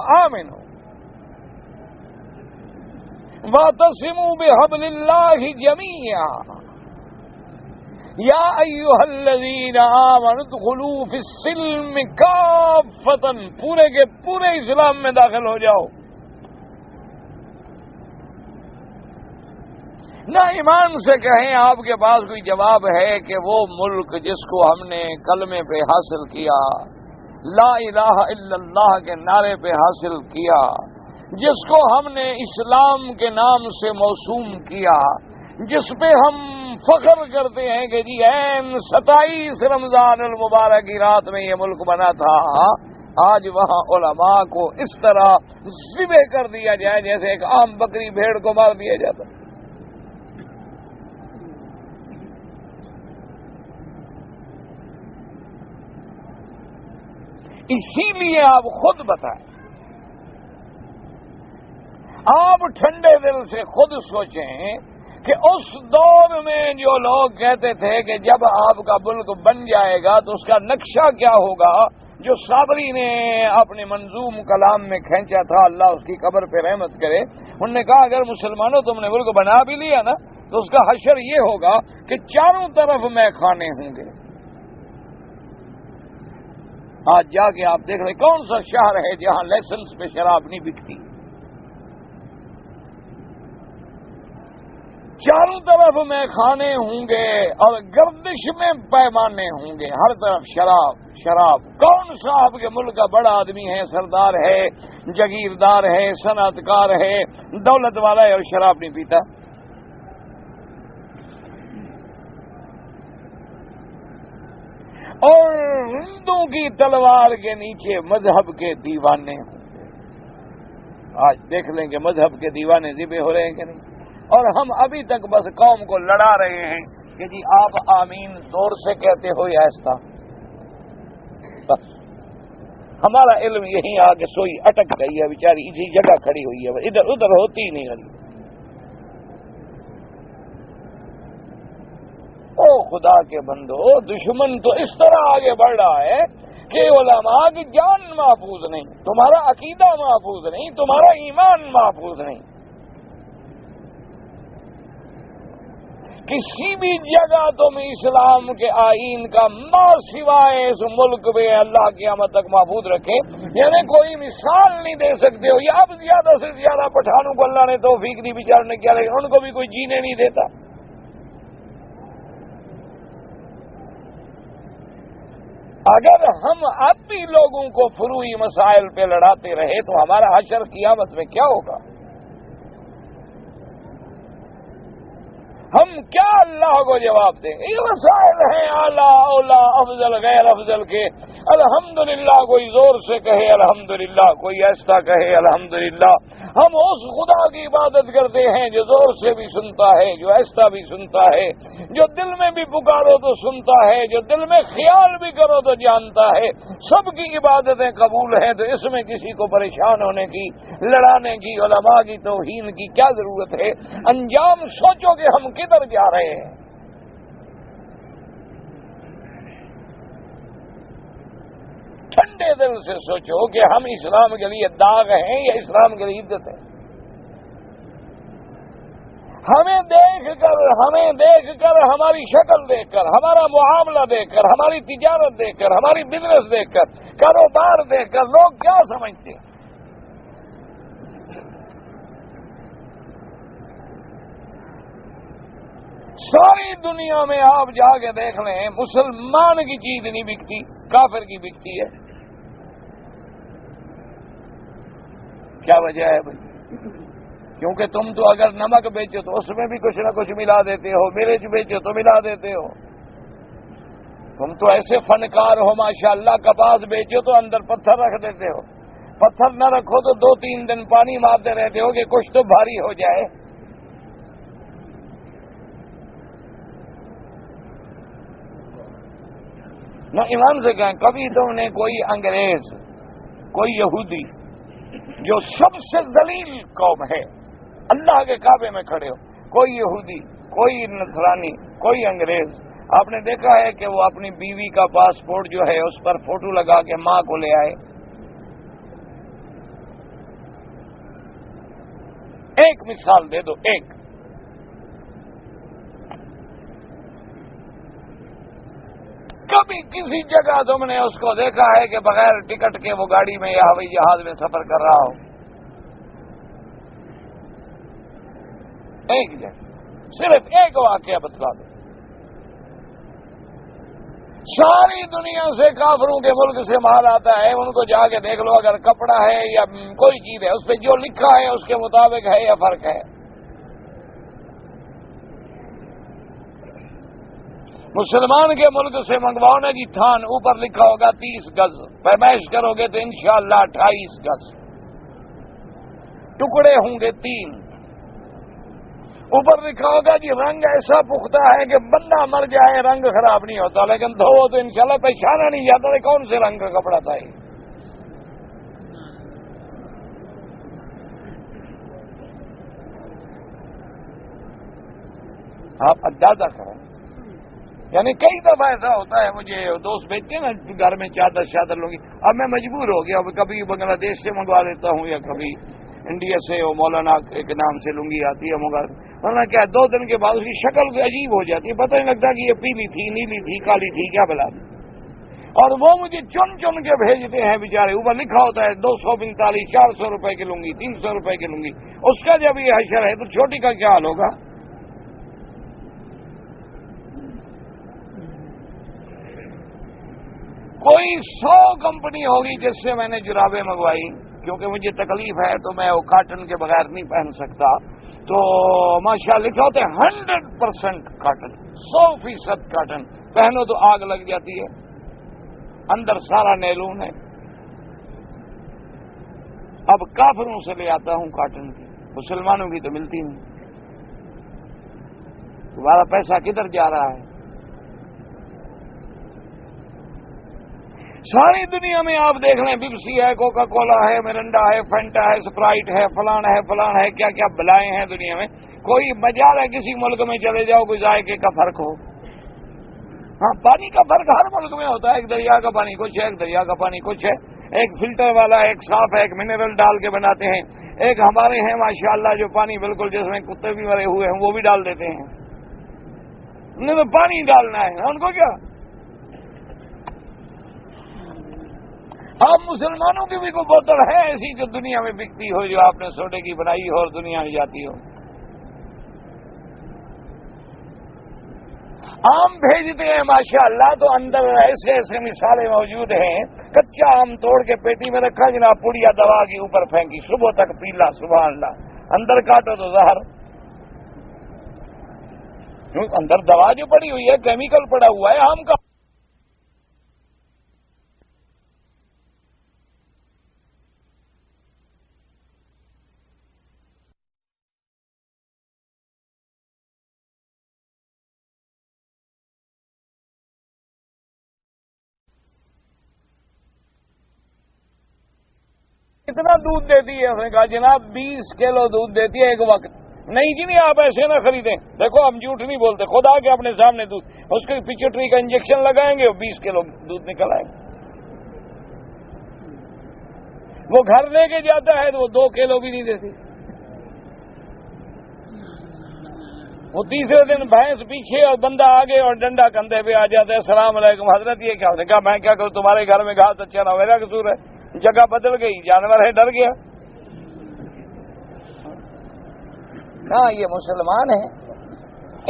وَاعْتَصِمُوا بِحَبْلِ اللَّهِ جَمِيعًا یا ایھا الذین آمنوا ادخلوا فی السلم کافۃ، پورے کے پورے اسلام میں داخل ہو جاؤ۔ نہ ایمان سے کہیں آپ کے پاس کوئی جواب ہے کہ وہ ملک جس کو ہم نے کلمے پہ حاصل کیا، لا الہ الا اللہ کے نعرے پہ حاصل کیا، جس کو ہم نے اسلام کے نام سے موسوم کیا، جس پہ ہم فخر کرتے ہیں کہ جی این 27 رمضان المبارک کی رات میں یہ ملک بنا تھا، آج وہاں علماء کو اس طرح ذبح کر دیا جائے جیسے ایک عام بکری بھیڑ کو مار دیا جاتا۔ اسی لیے آپ خود بتائیں، آپ ٹھنڈے دل سے خود سوچیں کہ اس دور میں جو لوگ کہتے تھے کہ جب آپ کا ملک بن جائے گا تو اس کا نقشہ کیا ہوگا، جو صابری نے اپنے منظوم کلام میں کھینچا تھا، اللہ اس کی قبر پہ رحمت کرے، انہوں نے کہا اگر مسلمانوں تم نے ملک بنا بھی لیا نا تو اس کا حشر یہ ہوگا کہ چاروں طرف میں کھانے ہوں گے۔ آج جا کے آپ دیکھ رہے کون سا شہر ہے جہاں لائسنس پہ شراب نہیں بکتی؟ چاروں طرف میں کھانے ہوں گے اور گردش میں پیمانے ہوں گے، ہر طرف شراب شراب۔ کون سا آپ کے ملک کا بڑا آدمی ہے، سردار ہے، جگیردار ہے، صنعت کار ہے، دولت والا ہے اور شراب نہیں پیتا؟ اور ہندو کی تلوار کے نیچے مذہب کے دیوانے ہوں گے. آج دیکھ لیں کہ مذہب کے دیوانے ذبح ہو رہے ہیں کہ نہیں. اور ہم ابھی تک بس قوم کو لڑا رہے ہیں کہ جی آپ آمین زور سے کہتے ہو یا ایسا. بس ہمارا علم یہیں آگے سوئی اٹک گئی ہے بیچاری اسی جگہ کھڑی ہوئی ہے, ادھر ادھر ہوتی ہی نہیں رہی. او خدا کے بندو, دشمن تو اس طرح آگے بڑھ رہا ہے کہ علماء کی جان محفوظ نہیں, تمہارا عقیدہ محفوظ نہیں, تمہارا ایمان محفوظ نہیں. کسی بھی جگہ تم اسلام کے آئین کا ما سوائے اس ملک میں اللہ قیامت تک محفوظ رکھے, یعنی کوئی مثال نہیں دے سکتے ہو. یا اب زیادہ سے زیادہ پٹھانوں کو اللہ نے توفیق دی بیچارے نے کیا, لیکن ان کو بھی کوئی جینے نہیں دیتا. اگر ہم اب بھی لوگوں کو فروعی مسائل پہ لڑاتے رہے تو ہمارا حشر قیامت میں کیا ہوگا؟ ہم کیا اللہ کو جواب دیں گے؟ یہ مسائل ہیں اعلیٰ اولا افضل غیر افضل کے. الحمدللہ کوئی زور سے کہے الحمدللہ, کوئی ایسا کہے الحمدللہ. ہم اس خدا کی عبادت کرتے ہیں جو زور سے بھی سنتا ہے, جو ایسا بھی سنتا ہے, جو دل میں بھی پکارو تو سنتا ہے, جو دل میں خیال بھی کرو تو جانتا ہے. سب کی عبادتیں قبول ہیں, تو اس میں کسی کو پریشان ہونے کی, لڑانے کی, علماء کی توہین کی کیا ضرورت ہے؟ انجام سوچو کہ ہم کدھر جا رہے ہیں. ٹھنڈے دل سے سوچو کہ ہم اسلام کے لیے داغ ہیں یا اسلام کے لیے عزت ہے. ہمیں دیکھ کر ہماری شکل دیکھ کر, ہمارا معاملہ دیکھ کر, ہماری تجارت دیکھ کر, ہماری بزنس دیکھ کر, کاروبار دیکھ کر لوگ کیا سمجھتے ہیں؟ ساری دنیا میں آپ جا کے دیکھ لیں, مسلمان کی چیز نہیں بکتی, کافر کی بکتی ہے. کیا وجہ ہے بھائی؟ کیونکہ تم تو اگر نمک بیچو تو اس میں بھی کچھ نہ کچھ ملا دیتے ہو, مرچ بیچو تو ملا دیتے ہو. تم تو ایسے فنکار ہو ماشاءاللہ, کپاس بیچو تو اندر پتھر رکھ دیتے ہو, پتھر نہ رکھو تو 2-3 دن پانی مارتے رہتے ہو کہ کچھ تو بھاری ہو جائے. نہ ایمان سے کہیں, کبھی تم نے کوئی انگریز, کوئی یہودی جو سب سے ذلیل قوم ہے, اللہ کے کعبے میں کھڑے ہو, کوئی یہودی, کوئی نصرانی, کوئی انگریز, آپ نے دیکھا ہے کہ وہ اپنی بیوی کا پاسپورٹ جو ہے اس پر فوٹو لگا کے ماں کو لے آئے؟ ایک مثال دے دو, ایک. کبھی کسی جگہ تم نے اس کو دیکھا ہے کہ بغیر ٹکٹ کے وہ گاڑی میں یا ہوائی جہاز میں سفر کر رہا ہو؟ ایک جگہ, صرف ایک واقعہ بتلا دو. ساری دنیا سے کافروں کے ملک سے مال آتا ہے, ان کو جا کے دیکھ لو, اگر کپڑا ہے یا کوئی چیز ہے اس پہ جو لکھا ہے اس کے مطابق ہے یا فرق ہے. مسلمان کے ملک سے منگواؤ نا جی تھان, اوپر لکھا ہوگا 30 گز, پیمائش کرو گے تو انشاءاللہ 28 گز, ٹکڑے ہوں گے 3. اوپر لکھا ہوگا جی رنگ ایسا پختہ ہے کہ بندہ مر جائے رنگ خراب نہیں ہوتا, لیکن دھو تو انشاءاللہ پہچانا نہیں جاتا ہے کون سے رنگ کا کپڑا تھا یہ. آپ اندازہ کریں. یعنی کئی دفعہ ایسا ہوتا ہے, مجھے دوست بھیجتے ہیں نا گھر میں چادر لوں گی, اب میں مجبور ہو گیا, اب کبھی بنگلہ دیش سے منگوا لیتا ہوں یا کبھی انڈیا سے, وہ مولانا کے نام سے لنگی آتی ہے منگا, ورنہ کیا 2 دن کے بعد اس کی شکل بھی عجیب ہو جاتی ہے, پتہ نہیں لگتا کہ یہ پیلی تھی, نیلی تھی, کالی تھی, کیا بلا دی. اور وہ مجھے چن کے بھیجتے ہیں بیچارے, اوپر لکھا ہوتا ہے 245, 400 روپے کی لوں گی, 300 روپے کی لوں گی. اس کا جب یہ حشر ہے تو چھوٹی کا کیا حال ہوگا؟ کوئی 100 کمپنی ہوگی جس سے میں نے جرابیں منگوائی, کیونکہ مجھے تکلیف ہے تو میں وہ کاٹن کے بغیر نہیں پہن سکتا, تو ماشاءاللہ لکھا ہوتا ہے 100% کاٹن, 100% کاٹن, پہنو تو آگ لگ جاتی ہے. اندر سارا نیلون ہے. اب کافروں سے لے آتا ہوں کاٹن کی، مسلمانوں کی تو ملتی نہیں. تمہارا پیسہ کدھر جا رہا ہے؟ ساری دنیا میں آپ دیکھ رہے ہیں، بپسی ہے، کوکا کولا ہے، مرنڈا ہے، فینٹا ہے، اسپرائٹ ہے، فلان ہے، کیا کیا بلائیں ہیں دنیا میں. کوئی مجال ہے کسی ملک میں چلے جاؤ کوئی ذائقے کا فرق ہو؟ ہاں، پانی کا فرق ہر ملک میں ہوتا ہے. ایک دریا کا پانی کچھ ہے، ایک دریا کا پانی کچھ ہے، ایک فلٹر والا، ایک صاف ہے، ایک منرل ڈال کے بناتے ہیں. ایک ہمارے ہیں ماشاءاللہ جو پانی بالکل جس میں کتے بھی مرے ہوئے ہیں وہ بھی ڈال دیتے ہیں. انہیں تو پانی ڈالنا ہے، ان کو کیا. آپ مسلمانوں کی بھی کوئی بوتل ہے ایسی جو دنیا میں بکتی ہو، جو آپ نے سوڈے کی بنائی ہو اور دنیا میں جاتی ہو؟ آم بھیجتے ہیں ماشاءاللہ تو اندر ایسے ایسے مثالیں موجود ہیں. کچا آم توڑ کے پیٹی میں رکھا جناب، پڑیا دوا کے اوپر پھینکی، صبح تک پیلا، سبحان اللہ. اندر کاٹو تو زہر. اندر دوا جو پڑی ہوئی ہے، کیمیکل پڑا ہوا ہے آم کا. کتنا دودھ دیتی ہے؟ اس نے کہا جناب 20 کلو دودھ دیتی ہے ایک وقت. نہیں جی نہیں، آپ ایسے نہ خریدیں. دیکھو ہم جھوٹ نہیں بولتے، خدا کے اپنے سامنے دودھ. اس کے پیچوٹری کا انجیکشن لگائیں گے اور 20 کلو دودھ نکل آئے گا. وہ گھر لے کے جاتا ہے تو وہ 2 کلو بھی نہیں دیتی. وہ تیسرے دن بھینس پیچھے اور بندہ آگے اور ڈنڈا کندھے پہ آ جاتا ہے. السلام علیکم حضرت، یہ کیا؟ کہا میں کیا کروں، تمہارے گھر میں گھاس اچھا نہ، میرا قصور ہے. جگہ بدل گئی، جانور ہے، ڈر گیا. ہاں یہ مسلمان ہیں،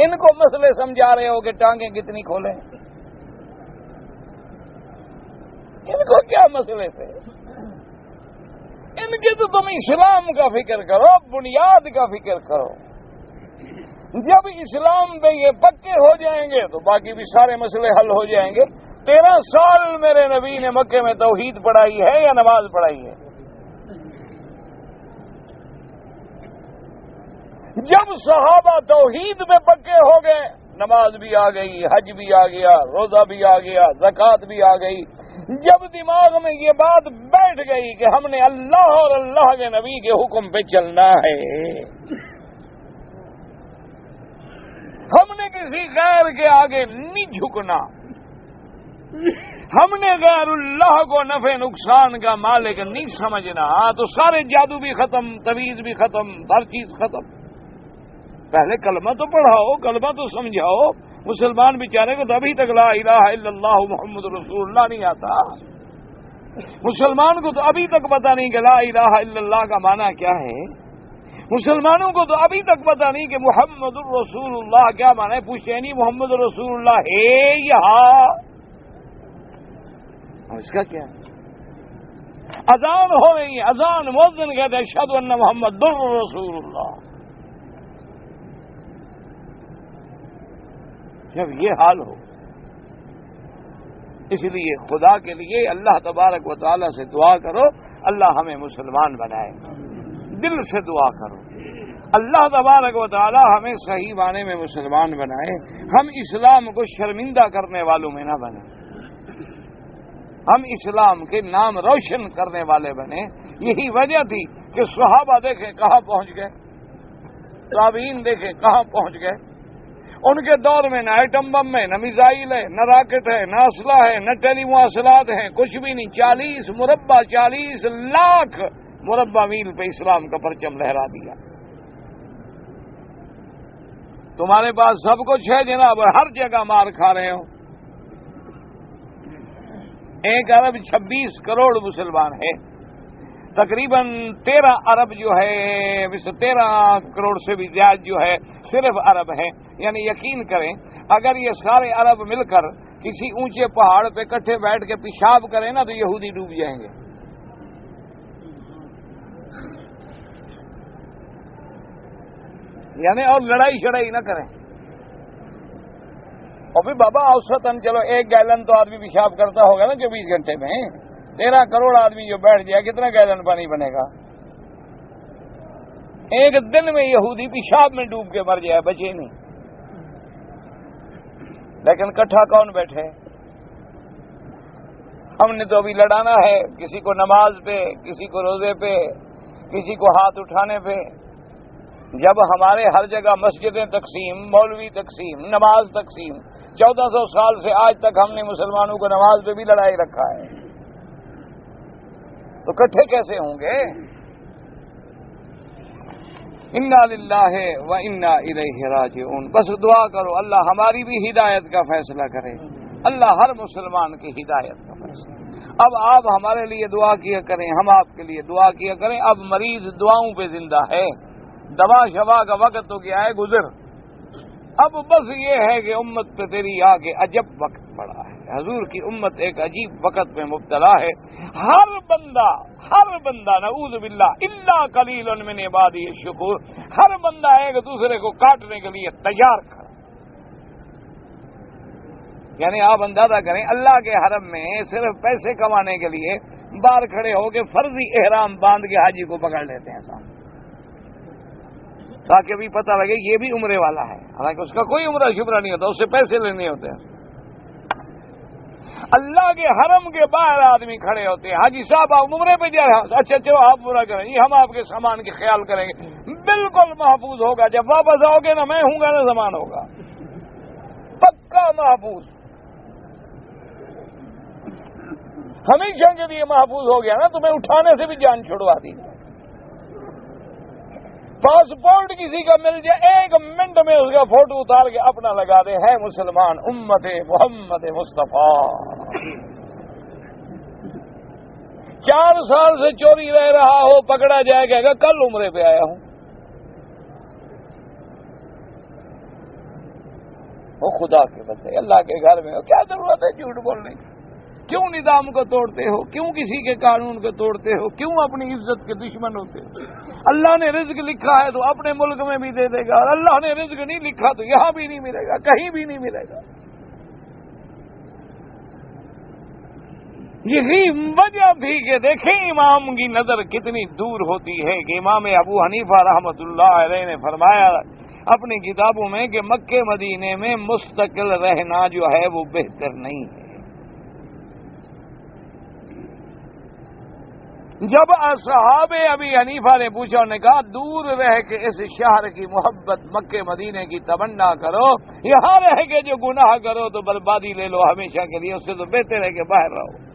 ان کو مسئلے سمجھا رہے ہو کہ ٹانگیں کتنی کھولیں. ان کو کیا مسئلے تھے؟ ان کے تو تم اسلام کا فکر کرو، بنیاد کا فکر کرو. جب اسلام پہ یہ پکے ہو جائیں گے تو باقی بھی سارے مسئلے حل ہو جائیں گے. 13 سال میرے نبی نے مکے میں توحید پڑھائی ہے یا نماز پڑھائی ہے؟ جب صحابہ توحید پہ پکے ہو گئے، نماز بھی آ گئی، حج بھی آ گیا، روزہ بھی آ گیا، زکوٰۃ بھی آ گئی. جب دماغ میں یہ بات بیٹھ گئی کہ ہم نے اللہ اور اللہ کے نبی کے حکم پہ چلنا ہے، ہم نے کسی غیر کے آگے نہیں جھکنا، ہم نے غیر اللہ کو نفع نقصان کا مالک نہیں سمجھنا، تو سارے جادو بھی ختم، تویز بھی ختم، ہر چیز ختم. پہلے کلمہ تو پڑھاؤ، کلمہ تو سمجھاؤ. مسلمان بیچارے کو تو ابھی تک لا الہ الا اللہ محمد رسول اللہ نہیں آتا. مسلمان کو تو ابھی تک پتہ نہیں کہ لا الہ الا اللہ کا معنی کیا ہے. مسلمانوں کو تو ابھی تک پتہ نہیں کہ محمد الرسول اللہ کیا معنی ہے. پوچھتے نہیں محمد رسول اللہ ہے یہاں، اس کا کیا؟ اذان ہو رہی ہے، اذان مؤذن کہتے ہیں اشہد ان محمد رسول اللہ. جب یہ حال ہو، اس لیے خدا کے لیے اللہ تبارک و تعالی سے دعا کرو اللہ ہمیں مسلمان بنائے. دل سے دعا کرو اللہ تبارک و تعالی ہمیں صحیح معنی میں مسلمان بنائے. ہم اسلام کو شرمندہ کرنے والوں میں نہ بنیں، ہم اسلام کے نام روشن کرنے والے بنے. یہی وجہ تھی کہ صحابہ دیکھیں کہاں پہنچ گئے، تابعین دیکھیں کہاں پہنچ گئے. ان کے دور میں نہ ایٹم بم ہے، نہ میزائل ہے، نہ راکٹ ہے، نہ اسلحہ ہے، نہ ٹیلی مواصلات ہیں، کچھ بھی نہیں. 40 لاکھ مربع میل پہ اسلام کا پرچم لہرا دیا. تمہارے پاس سب کچھ ہے جناب، ہر جگہ مار کھا رہے ہو. 1 ارب 26 کروڑ مسلمان ہے، تقریباً 13 ارب جو ہے 13 کروڑ سے بھی زیادہ جو ہے صرف عرب ہے. یعنی یقین کریں اگر یہ سارے عرب مل کر کسی اونچے پہاڑ پہ کٹھے بیٹھ کے پیشاب کریں نا تو یہودی ڈوب جائیں گے. یعنی اور لڑائی شڑائی نہ کریں. اور بھی بابا اوسطن چلو 1 گیلن تو آدمی پیشاب کرتا ہوگا نا 24 گھنٹے میں. 13 کروڑ آدمی جو بیٹھ جائے کتنا گیلن پانی بنے گا؟ ایک دن میں یہودی پیشاب میں ڈوب کے مر جائے بچے نہیں. لیکن کٹھا کون بیٹھے؟ ہم نے تو ابھی لڑانا ہے کسی کو نماز پہ، کسی کو روزے پہ، کسی کو ہاتھ اٹھانے پہ. جب ہمارے ہر جگہ مسجدیں تقسیم، مولوی تقسیم، نماز تقسیم، 1400 سال سے آج تک ہم نے مسلمانوں کو نماز پہ بھی لڑائی رکھا ہے، تو کٹھے کیسے ہوں گے؟ انا للہ و انا الیہ راجعون. بس دعا کرو اللہ ہماری بھی ہدایت کا فیصلہ کرے، اللہ ہر مسلمان کی ہدایت کا فیصلہ. اب آپ ہمارے لیے دعا کیا کریں، ہم آپ کے لیے دعا کیا کریں. اب مریض دعاؤں پہ زندہ ہے، دوا شوا کا وقت تو کیا ہے گزر. اب بس یہ ہے کہ امت پہ تیری آگے عجب وقت پڑا ہے. حضور کی امت ایک عجیب وقت میں مبتلا ہے. ہر بندہ نعوذ باللہ الا قلیل من عبادی الشکور، ہر بندہ ایک دوسرے کو کاٹنے کے لیے تیار کھڑا. یعنی آپ اندازہ کریں اللہ کے حرم میں صرف پیسے کمانے کے لیے باہر کھڑے ہو کے فرضی احرام باندھ کے حاجی کو پکڑ لیتے ہیں سامنے، تاکہ بھی پتہ لگے یہ بھی عمرے والا ہے، حالانکہ اس کا کوئی عمرہ شمرہ نہیں ہوتا، اس سے پیسے لینے ہوتے ہیں. اللہ کے حرم کے باہر آدمی کھڑے ہوتے ہیں، حاجی صاحب آپ عمرے پہ جا رہے ہیں، اچھا چلو آپ پورا کریں، یہ ہم آپ کے سامان کی خیال کریں گے. بالکل محفوظ ہوگا، جب واپس آؤ گے نہ میں ہوں گا نہ سامان ہوگا، پکا محفوظ. ہمیشہ کے لیے محفوظ ہو گیا نا، تمہیں اٹھانے سے بھی جان چھڑوا دی. پاسپورٹ کسی کا مل جائے 1 منٹ میں اس کا فوٹو اتار کے اپنا لگا دے، ہے مسلمان امت محمد مصطفیٰ. 4 سال سے چوری رہ رہا ہو، پکڑا جائے کہے گا کل عمرے پہ آیا ہوں. وہ خدا کے بندے اللہ کے گھر میں ہو، کیا ضرورت ہے جھوٹ بولنے کی؟ کیوں نظام کو توڑتے ہو؟ کیوں کسی کے قانون کو توڑتے ہو؟ کیوں اپنی عزت کے دشمن ہوتے ہو؟ اللہ نے رزق لکھا ہے تو اپنے ملک میں بھی دے دے گا، اور اللہ نے رزق نہیں لکھا تو یہاں بھی نہیں ملے گا، کہیں بھی نہیں ملے گا. یہی وجہ بھی کہ دیکھیں امام کی نظر کتنی دور ہوتی ہے کہ امام ابو حنیفہ رحمۃ اللہ علیہ نے فرمایا اپنی کتابوں میں کہ مکے مدینے میں مستقل رہنا جو ہے وہ بہتر نہیں ہے. جب اصحاب ابی حنیفہ نے پوچھا، انہوں نے کہا دور رہ کے اس شہر کی محبت مکے مدینے کی تمنا کرو، یہاں رہ کے جو گناہ کرو تو بربادی لے لو ہمیشہ کے لیے، اس سے تو بہتر ہے کہ باہر رہو.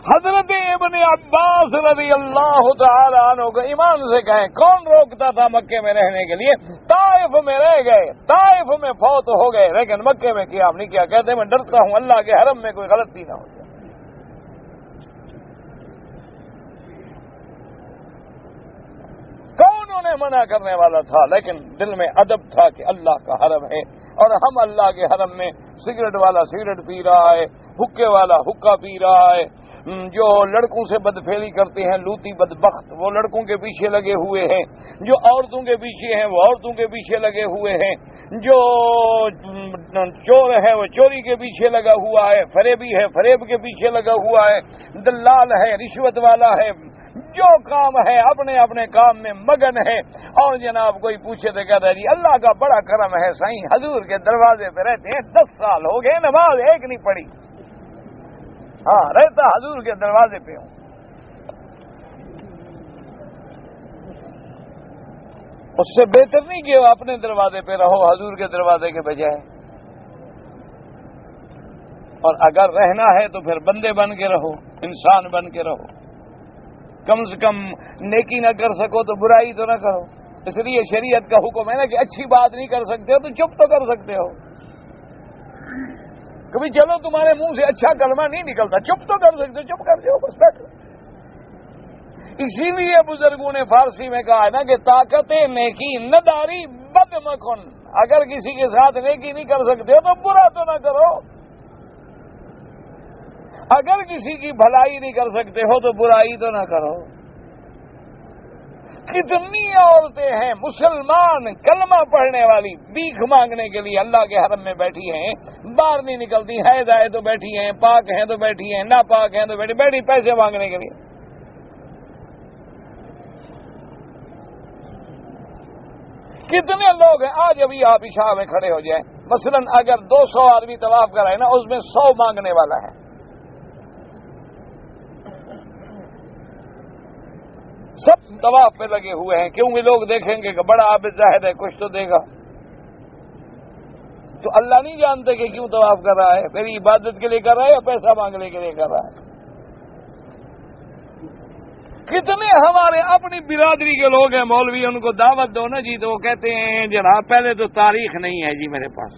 حضرت ابن عباس رضی اللہ تعالی عنہ کو ایمان سے کہیں کون روکتا تھا مکے میں رہنے کے لیے؟ طائف میں رہ گئے، طائف میں فوت ہو گئے، لیکن مکے میں قیام نہیں کیا. کہتے میں ڈرتا ہوں اللہ کے حرم میں کوئی غلطی نہ ہو جائے. کون انہیں منع کرنے والا تھا؟ لیکن دل میں ادب تھا کہ اللہ کا حرم ہے، اور ہم اللہ کے حرم میں سگریٹ والا سگریٹ پی رہا ہے، حکے والا حکا پی رہا ہے، جو لڑکوں سے بدفعلی کرتے ہیں لوتی بدبخت وہ لڑکوں کے پیچھے لگے ہوئے ہیں، جو عورتوں کے پیچھے ہیں وہ عورتوں کے پیچھے لگے ہوئے ہیں، جو چور ہے وہ چوری کے پیچھے لگا ہوا ہے، فریبی ہے فریب کے پیچھے لگا ہوا ہے، دلال ہے رشوت والا ہے، جو کام ہے اپنے اپنے کام میں مگن ہے. اور جناب کوئی پوچھے تو کہتا ہے جی اللہ کا بڑا کرم ہے سائیں حضور کے دروازے پہ رہتے ہیں 10 سال ہو گئے نماز ایک نہیں پڑھی. ہاں رہتا حضور کے دروازے پہ ہوں. اس سے بہتر نہیں کہ وہ اپنے دروازے پہ رہو حضور کے دروازے کے بجائے. اور اگر رہنا ہے تو پھر بندے بن کے رہو، انسان بن کے رہو. کم سے کم نیکی نہ کر سکو تو برائی تو نہ کرو. اس لیے شریعت کا حکم ہے نا کہ اچھی بات نہیں کر سکتے ہو تو چپ تو کر سکتے ہو. کبھی چلو تمہارے منہ سے اچھا کلمہ نہیں نکلتا، چپ تو کر سکتے ہو، چپ کر دو بس بیٹھو. اسی لیے بزرگوں نے فارسی میں کہا ہے نا کہ طاقت نیکی نہ داری بد مکن. اگر کسی کے ساتھ نیکی نہیں کر سکتے ہو تو برا تو نہ کرو. اگر کسی کی بھلائی نہیں کر سکتے ہو تو برائی تو نہ کرو. کتنی عورتیں ہیں مسلمان کلمہ پڑھنے والی بھیک مانگنے کے لیے اللہ کے حرم میں بیٹھی ہیں، باہر نہیں نکلتی، حیض ہے تو بیٹھی ہیں، پاک ہیں تو بیٹھی ہیں، ناپاک ہیں تو بیٹھی پیسے مانگنے کے لیے۔ کتنے لوگ ہیں آج ابھی آپ عشاء میں کھڑے ہو جائیں، مثلا اگر 200 آدمی طواف کر رہے ہیں نا، اس میں 100 مانگنے والا ہے۔ سب طواف پہ لگے ہوئے ہیں، کیونکہ لوگ دیکھیں گے کہ بڑا عابد زاہد ہے، کچھ تو دے گا۔ تو اللہ نہیں جانتے کہ کیوں طواف کر رہا ہے، میری عبادت کے لیے کر رہا ہے یا پیسہ مانگنے کے لیے کر رہا ہے؟ کتنے ہمارے اپنی برادری کے لوگ ہیں مولوی، ان کو دعوت دو نا جی تو وہ کہتے ہیں جناب پہلے تو تاریخ نہیں ہے جی میرے پاس،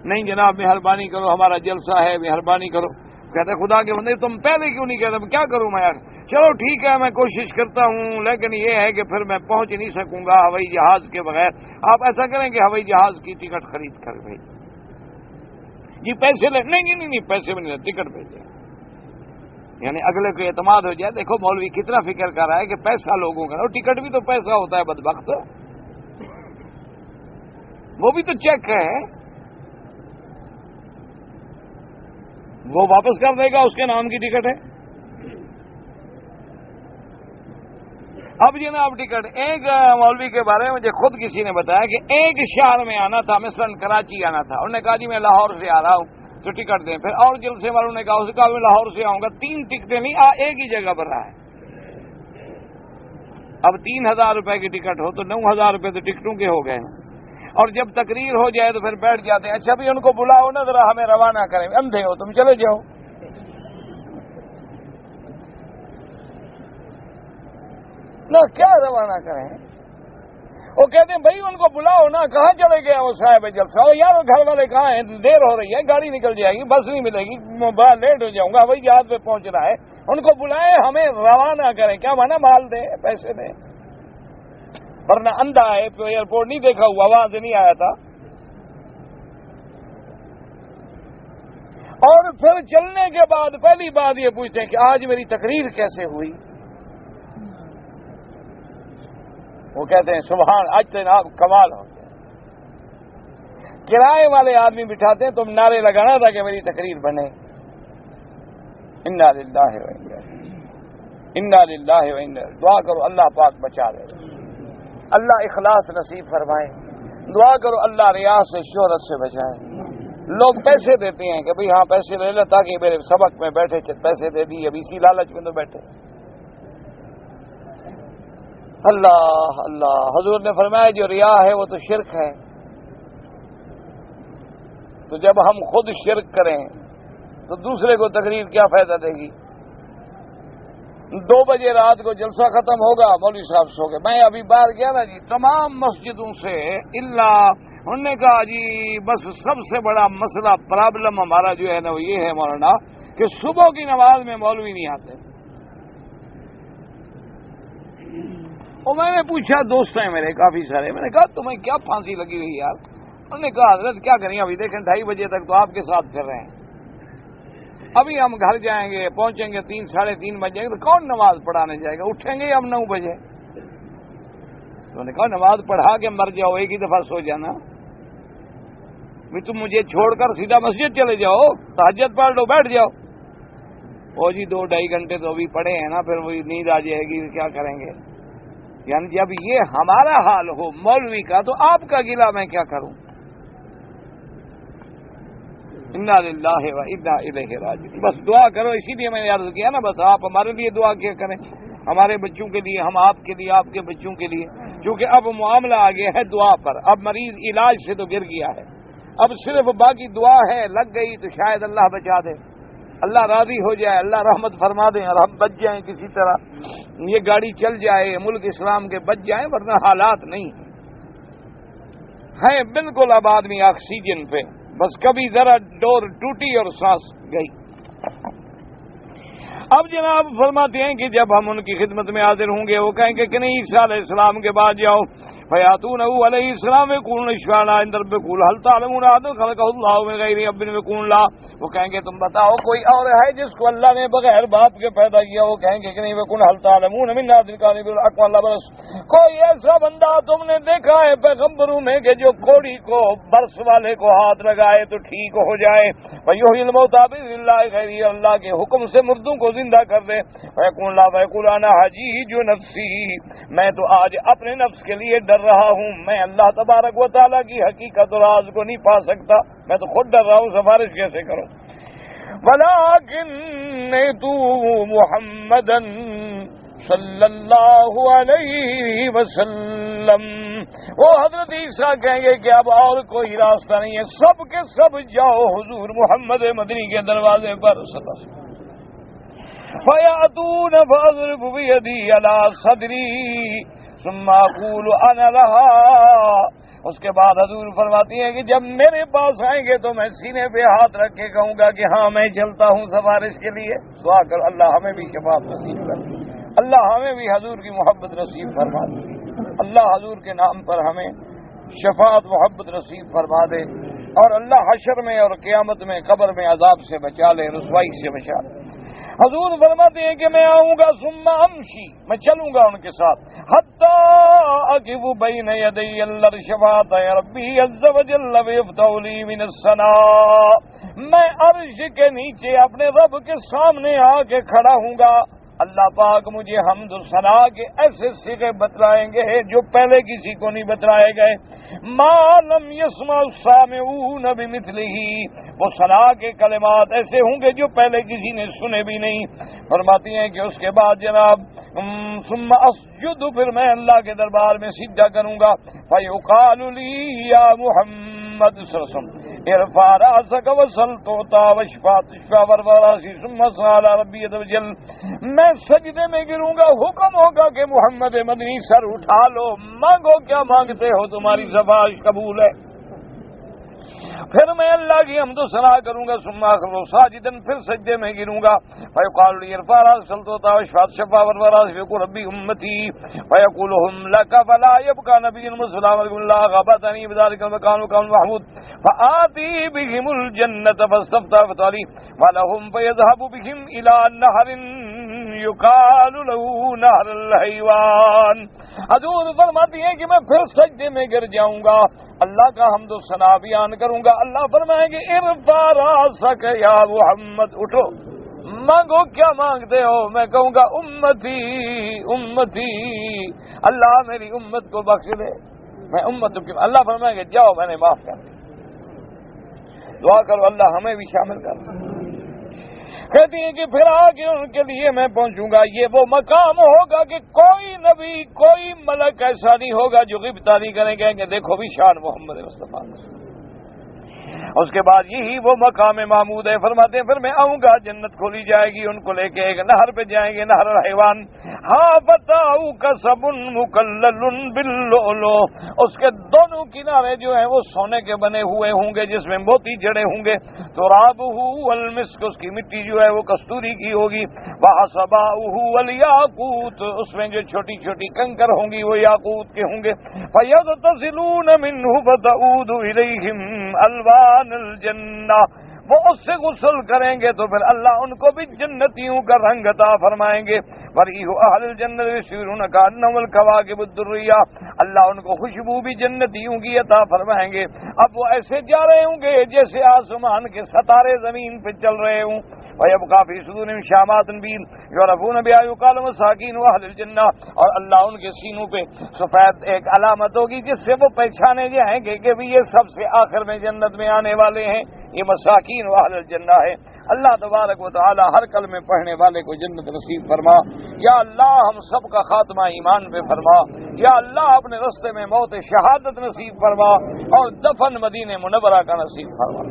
نہیں جناب مہربانی کرو ہمارا جلسہ ہے مہربانی کرو۔ کہتے خدا کے بندے تم پہلے کیوں نہیں کہتے؟ کیا کروں میں یار، چلو ٹھیک ہے میں کوشش کرتا ہوں، لیکن یہ ہے کہ پھر میں پہنچ نہیں سکوں گا ہوائی جہاز کے بغیر۔ آپ ایسا کریں کہ ہوائی جہاز کی ٹکٹ خرید کر بھائی جی پیسے لے، نہیں پیسے بھی نہیں لے، ٹکٹ بھیجیں، یعنی اگلے کو اعتماد ہو جائے۔ دیکھو مولوی کتنا فکر کر رہا ہے کہ پیسہ لوگوں کا، اور ٹکٹ بھی تو پیسہ ہوتا ہے بدبخت، وہ بھی تو چیک ہے، وہ واپس کر دے گا، اس کے نام کی ٹکٹ ہے۔ اب جناب ٹکٹ ایک مولوی کے بارے میں مجھے خود کسی نے بتایا کہ ایک شہر میں آنا تھا، مثلا کراچی آنا تھا، انہوں نے کہا جی میں لاہور سے آ رہا ہوں تو ٹکٹ دیں، پھر اور جلسے والوں نے کہا، اس نے کہا میں لاہور سے آؤں گا، 3 ٹکٹیں نہیں ایک ہی جگہ پر رہا ہے۔ اب 3000 روپے کی ٹکٹ ہو تو 9000 روپے تو ٹکٹوں کے ہو گئے، اور جب تقریر ہو جائے تو پھر بیٹھ جاتے ہیں، اچھا بھی ان کو بلاؤ نا ذرا ہمیں روانہ کریں، اندھے ہو تم چلے جاؤ۔ نہ کیا روانہ کریں، وہ کہتے ہیں بھائی ان کو بلاؤ نا، کہاں چلے گیا وہ صاحب جلسہ؟ یار گھر والے کہاں ہیں، دیر ہو رہی ہے، گاڑی نکل جائے گی، بس نہیں ملے گی، لیٹ ہو جاؤں گا، ہوائی جہاز پہ پہنچ رہا ہے، ان کو بلائیں ہمیں روانہ کریں، کیا مانا مال دیں پیسے دیں، ورنہ اندھا ہے ایئرپورٹ نہیں دیکھا ہوا، وہاں سے نہیں آیا تھا۔ اور پھر چلنے کے بعد پہلی بات یہ پوچھتے ہیں کہ آج میری تقریر کیسے ہوئی؟ وہ کہتے ہیں سبحان، آج تو جناب کمال ہو گیا۔ کرائے والے آدمی بٹھاتے ہیں، تم نعرے لگانا تھا کہ میری تقریر بنے۔ انا للہ و انا الیہ، دعا کرو اللہ پاک بچا دے، اللہ اخلاص نصیب فرمائے، دعا کرو اللہ ریا سے شہرت سے بچائے۔ لوگ پیسے دیتے ہیں کہ بھئی ہاں پیسے لے لے تاکہ میرے سبق میں بیٹھے، پیسے دے دی، اب اسی لالچ میں تو بیٹھے۔ اللہ اللہ، حضور نے فرمایا جو ریا ہے وہ تو شرک ہے، تو جب ہم خود شرک کریں تو دوسرے کو تقریر کیا فائدہ دے گی؟ 2 بجے رات کو جلسہ ختم ہوگا، مولوی صاحب سو گئے، میں ابھی باہر گیا نا جی، تمام مسجدوں سے انہوں نے کہا جی بس سب سے بڑا مسئلہ پرابلم ہمارا جو ہے نا وہ یہ ہے مولانا کہ صبح کی نماز میں مولوی نہیں آتے۔ اور میں نے پوچھا، دوست ہیں میرے کافی سارے، میں نے کہا تمہیں کیا پھانسی لگی ہوئی یار؟ انہوں نے کہا حضرت کیا کریں، ابھی دیکھیں 2:30 بجے تک تو آپ کے ساتھ کر رہے ہیں، ابھی ہم گھر جائیں گے پہنچیں گے 3 ساڑھے 3 بجے تو کون نماز پڑھانے جائے گا، اٹھیں گے ہم 9 بجے۔ انہوں نے کہا نماز پڑھا کے مر جاؤ، ایک ہی دفعہ سو جانا، تم مجھے چھوڑ کر سیدھا مسجد چلے جاؤ، تہجد پڑھ لو بیٹھ جاؤ۔ وہ جی 2-2.5 گھنٹے تو ابھی پڑھے ہیں نا، پھر وہی نیند آ جائے گی، کیا کریں گے؟ یعنی جب یہ ہمارا حال ہو مولوی کا تو آپ کا گلہ میں کیا کروں؟ انا للہ و انا الیہ راجعون۔ بس دعا کرو، اسی لیے میں نے عرض کیا نا، بس آپ ہمارے لیے دعا کیا کریں، ہمارے بچوں کے لیے، ہم آپ کے لیے، آپ کے بچوں کے لیے، کیونکہ اب معاملہ آ گیا ہے دعا پر، اب مریض علاج سے تو گر گیا ہے، اب صرف باقی دعا ہے، لگ گئی تو شاید اللہ بچا دے، اللہ راضی ہو جائے، اللہ رحمت فرما دیں اور ہم بچ جائیں کسی طرح، یہ گاڑی چل جائے، ملک اسلام کے بچ جائیں، ورنہ حالات نہیں ہیں بالکل اب آدمی آکسیجن پہ، بس کبھی ذرا ڈور ٹوٹی اور سانس گئی۔ اب جناب فرماتے ہیں کہ جب ہم ان کی خدمت میں حاضر ہوں گے وہ کہیں گے کہ نہیں عیسیٰ علیہ السلام کے بعد جاؤ، فیاتونہ علیہ السلام یقولون اشفعنا عند ربک قل هل تعلمون احدا خلقه اللہ من غیر اب یقولون لا، وہ کہیں گے تم بتاؤ کوئی اور ہے جس کو اللہ نے بغیر باپ کے پیدا کیا؟ وہ کہیں گے کہ نہیں، وقل هل تعلمون من احد کان بالحق والله برس، کوئی ایسا بندہ تم نے دیکھا ہے پیغمبروں میں کہ جو کوڑی کو برس والے کو ہاتھ لگائے تو ٹھیک ہو جائے؟ ویحیی الموتى باذن اللہ، غیر اللہ کے حکم سے مردوں کو زندہ کر دے۔ ویقول لا ویقول انا حجیج نفسی، میں تو آج اپنے نفس کے لیے ڈر رہا ہوں، میں اللہ تبارک و تعالیٰ کی حقیقت اور راز کو نہیں پا سکتا، میں تو خود ڈر رہا ہوں، سفارش کیسے کروں؟ وَلَٰكِنَّ مُحَمَّدًا صلی اللہ علیہ وسلم، وہ حضرت عیسیٰ کہیں گے کہ اب اور کوئی راستہ نہیں ہے، سب کے سب جاؤ حضور محمد مدنی کے دروازے پر صلی اللہ علیہ وسلم۔ فَيَأْتُونَ فَأَضْرِبُ بِيَدِي عَلَىٰ صَدْرِي ثُمَّ أَقُولُ أَنَا لَهَا، اس کے بعد حضور فرماتی ہیں کہ جب میرے پاس آئیں گے تو میں سینے پہ ہاتھ رکھ کے کہوں گا کہ ہاں میں چلتا ہوں سفارش کے لیے۔ دعا کر اللہ ہمیں بھی شفاعت نصیب کر، اللہ ہمیں بھی حضور کی محبت نصیب فرما دے، اللہ حضور کے نام پر ہمیں شفاعت محبت نصیب فرما دے، اور اللہ حشر میں اور قیامت میں قبر میں عذاب سے بچا لے، رسوائی سے بچا لے۔ حضور فرماتے ہیں کہ میں آؤں گا ثم امشی، میں چلوں گا ان کے ساتھ، حتی اقف بین یدی العرش فاطع ربی عز وجل ویفتح لی من السماء، میں عرش کے نیچے اپنے رب کے سامنے آ کے کھڑا ہوں گا، اللہ پاک مجھے حمد و ثنا کے ایسے صیغے بتلائیں گے جو پہلے کسی کو نہیں بتلائے گئے، ما لم یسمع السامعون بمثلہ، وہ ثنا کے کلمات ایسے ہوں گے جو پہلے کسی نے سنے بھی نہیں۔ فرماتی ہیں کہ اس کے بعد جناب ثم اسجد، پھر میں اللہ کے دربار میں سجدہ کروں گا، فیقال لی یا محمد صلی اللہ علیہ وسلم ارفع راسک وسل تعطی واشفع تشفع ورفع ثم صل علی ربی عز وجل، میں سجدے میں گروں گا، حکم ہوگا کہ محمد مدنی سر اٹھا لو، مانگو کیا مانگتے ہو، تمہاری سفارش قبول ہے۔ پھر میں اللہ کی حمد و ثنا کروں گا، ثم اخر ساجدا، پھر سجدے میں گروں گا، فیقال لی ارفع راسک تعطی واشفع تشفع ورفع فیقول ربی امتی فیقول هم لک فلا یبقى نبی مسلم اللہ غبطنی بذلک المکان وکان محمود فآتی بهم الجنة فاستفتح فتالی ولهم فیذهب بهم الى نهر یقال له نهر الحیوان۔ حضور فرماتی ہیں کہ میں پھر سجدے میں گر جاؤں گا، اللہ کا حمد و ثنا بیان کروں گا، اللہ فرمائیں گے ارفع راسک یا محمد، اٹھو مانگو کیا مانگتے ہو، میں کہوں گا امتی امتی، اللہ میری امت کو بخش دے، میں امت کی، اللہ فرمائیں گے جاؤ میں نے معاف کر دیا۔ دعا کرو اللہ ہمیں بھی شامل کر دے۔ کہتی ہیں کہ پھر آگے ان کے لیے میں پہنچوں گا، یہ وہ مقام ہوگا کہ کوئی نبی کوئی ملک ایسا نہیں ہوگا جو غیبتاری کریں گے کہ دیکھو بھی شان محمد مصطفیٰ۔ اس کے بعد یہی وہ مقام محمود ہے۔ فرماتے ہیں پھر میں آؤں گا، جنت کھولی جائے گی، ان کو لے کے ایک نہر پہ جائیں گے، نہر الحیوان، ہاں بتاؤ کسب مکلل باللؤلؤ، اس کے دونوں کنارے جو ہیں وہ سونے کے بنے ہوئے ہوں گے جس میں موتی جڑے ہوں گے، ترابہ والمسک، اس کی مٹی جو ہے وہ کستوری کی ہوگی، وحصباؤہ والیاقوت، اس میں جو چھوٹی چھوٹی کنکر ہوں گی وہ یاقوت کے ہوں گے، فیغتسلون منہ فتعود الیہم الوان الجنہ، وہ اس سے غسل کریں گے تو پھر اللہ ان کو بھی جنتیوں کا رنگ عطا فرمائیں گے، وریح اہل الجنت یسیرون کانہم الکواکب الدریہ، اللہ ان کو خوشبو بھی جنتیوں کی عطا فرمائیں گے۔ اب وہ ایسے جا رہے ہوں گے جیسے آسمان کے ستارے زمین پہ چل رہے ہوں، وَيَبْقَى فِي صُدُورِهِمْ شَامَاتٌ بِيضٌ يُعْرَفُونَ بِهَا يُقَالُ مَسَاكِينُ أَهْلِ الْجَنَّةِ، اور اللہ ان کے سینوں پہ سفید ایک علامت ہوگی جس سے وہ پہچانے جائیں گے کہ بھی یہ سب سے آخر میں جنت میں آنے والے ہیں، یہ مساکین و اہل الجنہ ہے۔ اللہ تبارک و تعالی ہر کلمے پڑھنے والے کو جنت نصیب فرما، یا اللہ ہم سب کا خاتمہ ایمان پہ فرما، یا اللہ اپنے رستے میں موت شہادت نصیب فرما اور دفن مدینہ منورہ کا نصیب فرما۔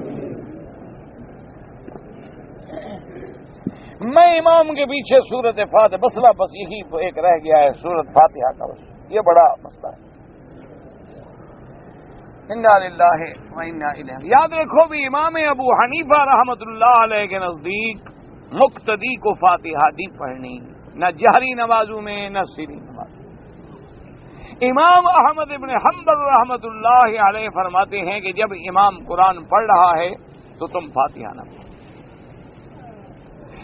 میں امام کے پیچھے سورت فاتحہ مسئلہ بس یہی ایک رہ گیا ہے، سورت فاتحہ کا، بس یہ بڑا مسئلہ ہے۔ انا للہ و انا الیہ۔ یاد رکھو بھی امام ابو حنیفہ رحمۃ اللہ علیہ کے نزدیک مقتدی کو فاتحہ دی پڑھنی، نہ جہری نمازوں میں نہ سری نماز۔ امام احمد ابن حنبل رحمۃ اللہ علیہ فرماتے ہیں کہ جب امام قرآن پڑھ رہا ہے تو تم فاتحہ نہ پڑھو۔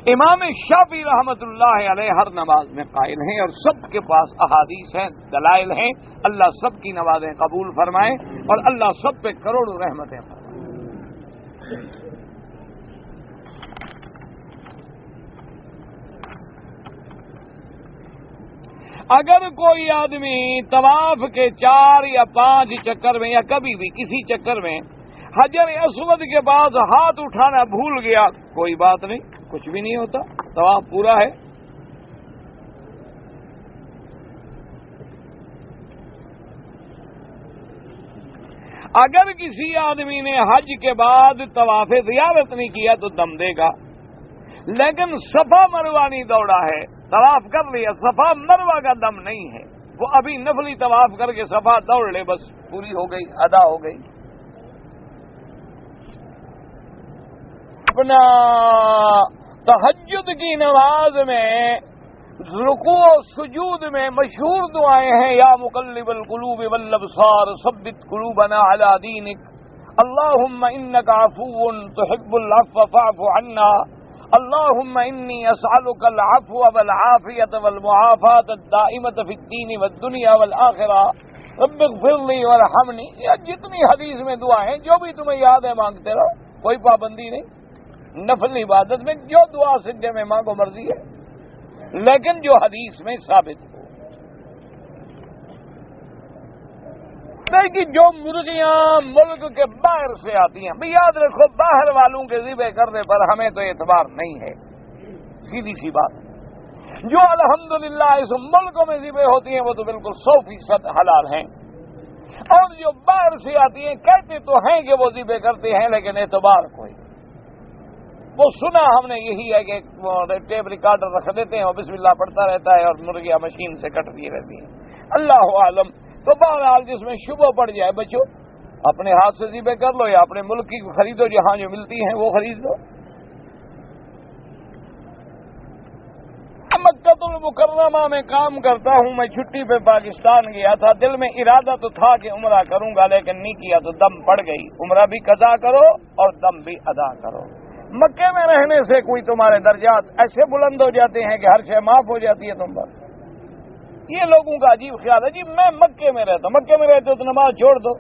امام شافعی رحمۃ اللہ علیہ ہر نماز میں قائل ہیں اور سب کے پاس احادیث ہیں، دلائل ہیں۔ اللہ سب کی نمازیں قبول فرمائے اور اللہ سب پہ کروڑوں رحمتیں فرمائے۔ اگر کوئی آدمی طواف کے 4 یا 5 چکر میں یا کبھی بھی کسی چکر میں حجر اسود کے پاس ہاتھ اٹھانا بھول گیا، کوئی بات نہیں، کچھ بھی نہیں ہوتا، طواف پورا ہے۔ اگر کسی آدمی نے حج کے بعد طواف زیارت نہیں کیا تو دم دے گا، لیکن صفا مروہ نہیں دوڑا ہے، طواف کر لیا، صفا مروہ کا دم نہیں ہے، وہ ابھی نفلی طواف کر کے صفا دوڑ لے، بس پوری ہو گئی، ادا ہو گئی۔ اپنا تہجد کی نماز میں رکوع و سجود میں مشہور دعائیں ہیں، یا مقلب القلوب والابصار ثبت قلوبنا علی دینک، اللہم انک عفو تحب العفو فاعف عنا، اللہم انی اسألک العفو والعافیۃ والمعافاۃ الدائمۃ فی الدین والدنیا والآخرہ، رب اغفر لی وارحمنی۔ یہ جتنی حدیث میں دعائیں، جو بھی تمہیں یاد ہے مانگتے رہو، کوئی پابندی نہیں۔ نفل عبادت میں جو دعا سجدے میں مانگو مرضی ہے، لیکن جو حدیث میں ثابت ہو۔ لیکن جو مرغیاں ملک کے باہر سے آتی ہیں، بھی یاد رکھو باہر والوں کے ذبح کرنے پر ہمیں تو اعتبار نہیں ہے، سیدھی سی بات۔ جو الحمدللہ اس ملکوں میں ذبح ہوتی ہیں وہ تو بالکل 100% حلال ہیں، اور جو باہر سے آتی ہیں کہتے تو ہیں کہ وہ ذبح کرتے ہیں لیکن اعتبار کوئی۔ وہ سنا ہم نے یہی ہے کہ ٹیپ ریکارڈر رکھ دیتے ہیں اور بسم اللہ پڑھتا رہتا ہے اور مرغیاں مشین سے کٹتی رہتی ہیں، اللہ عالم۔ تو بہرحال جس میں شبہ پڑ جائے بچو، اپنے ہاتھ سے ذبح کر لو یا اپنے ملک کی خریدو، جہاں جو ملتی ہیں وہ خرید لو۔ مکہ المکرمہ میں کام کرتا ہوں، میں چھٹی پہ پاکستان گیا تھا، دل میں ارادہ تو تھا کہ عمرہ کروں گا لیکن نہیں کیا تو دم پڑ گئی۔ عمرہ بھی قضا کرو اور دم بھی ادا کرو۔ مکے میں رہنے سے کوئی تمہارے درجات ایسے بلند ہو جاتے ہیں کہ ہر شے معاف ہو جاتی ہے تم پر۔ یہ لوگوں کا عجیب خیال ہے، جی میں مکے میں رہتا ہوں، مکے میں رہتے ہو تو نماز چھوڑ دو۔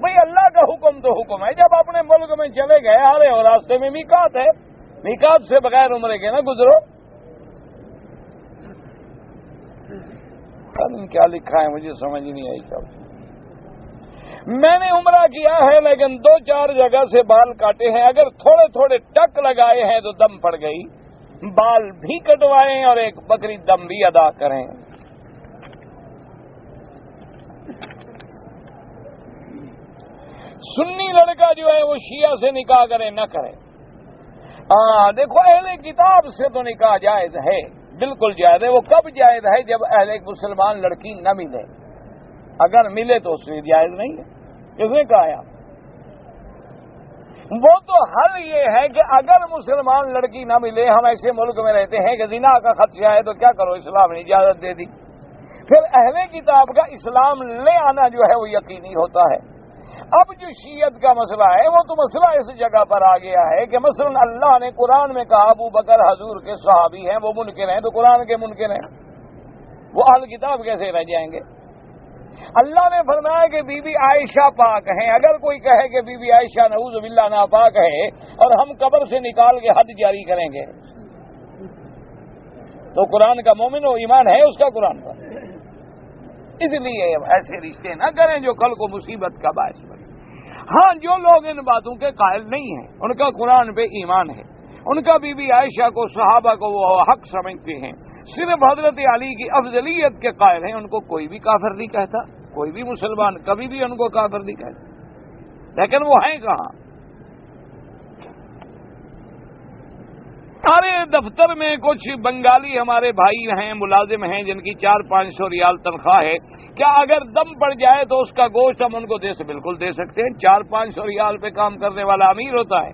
بھئی اللہ کا حکم تو حکم ہے، جب اپنے ملک میں چلے گئے آ رہے ہو، راستے میں میقات ہے، میقات سے بغیر عمرے کے نہ گزرو۔ کیا لکھا ہے مجھے سمجھ نہیں آئی کب۔ میں نے عمرہ کیا ہے لیکن 2-4 جگہ سے بال کاٹے ہیں، اگر تھوڑے تھوڑے ٹک لگائے ہیں تو دم پڑ گئی، بال بھی کٹوائیں اور ایک بکری دم بھی ادا کریں۔ سنی لڑکا جو ہے وہ شیعہ سے نکاح کرے نہ کرے، دیکھو اہل کتاب سے تو نکاح جائز ہے، بالکل جائز ہے۔ وہ کب جائز ہے؟ جب اہل ایک مسلمان لڑکی نہ ملے، اگر ملے تو اس میں جائز نہیں ہے۔ کس نے کہا؟ وہ تو حل یہ ہے کہ اگر مسلمان لڑکی نہ ملے، ہم ایسے ملک میں رہتے ہیں کہ زنا کا خدشہ ہے تو کیا کرو، اسلام نے اجازت دے دی، پھر اہل کتاب کا اسلام لے آنا جو ہے وہ یقینی ہوتا ہے۔ اب جو شیعت کا مسئلہ ہے وہ تو مسئلہ اس جگہ پر آ گیا ہے کہ مثلا اللہ نے قرآن میں کہا ابو بکر حضور کے صحابی ہیں، وہ منکر ہیں، تو قرآن کے منکر ہیں، وہ اہل کتاب کیسے رہ جائیں گے؟ اللہ نے فرمایا کہ بی بی عائشہ پاک ہیں، اگر کوئی کہے کہ بی بی عائشہ نعوذ باللہ ناپاک ہے اور ہم قبر سے نکال کے حد جاری کریں گے تو قرآن کا مومن و ایمان ہے اس کا قرآن پر؟ اس لیے ایسے رشتے نہ کریں جو کل کو مصیبت کا باعث بنے۔ ہاں، جو لوگ ان باتوں کے قائل نہیں ہیں، ان کا قرآن پہ ایمان ہے، ان کا بی بی عائشہ کو، صحابہ کو وہ حق سمجھتے ہیں، صرف حضرت علی کی افضلیت کے قائل ہیں، ان کو کوئی بھی کافر نہیں کہتا، کوئی بھی مسلمان کبھی بھی ان کو کافر نہیں کہتا، لیکن وہ ہیں کہاں؟ ہمارے دفتر میں کچھ بنگالی ہمارے بھائی ہیں، ملازم ہیں، جن کی 400-500 ریال تنخواہ ہے، کیا اگر دم پڑ جائے تو اس کا گوشت ہم ان کو بالکل دے سکتے ہیں؟ 400-500 ریال پہ کام کرنے والا امیر ہوتا ہے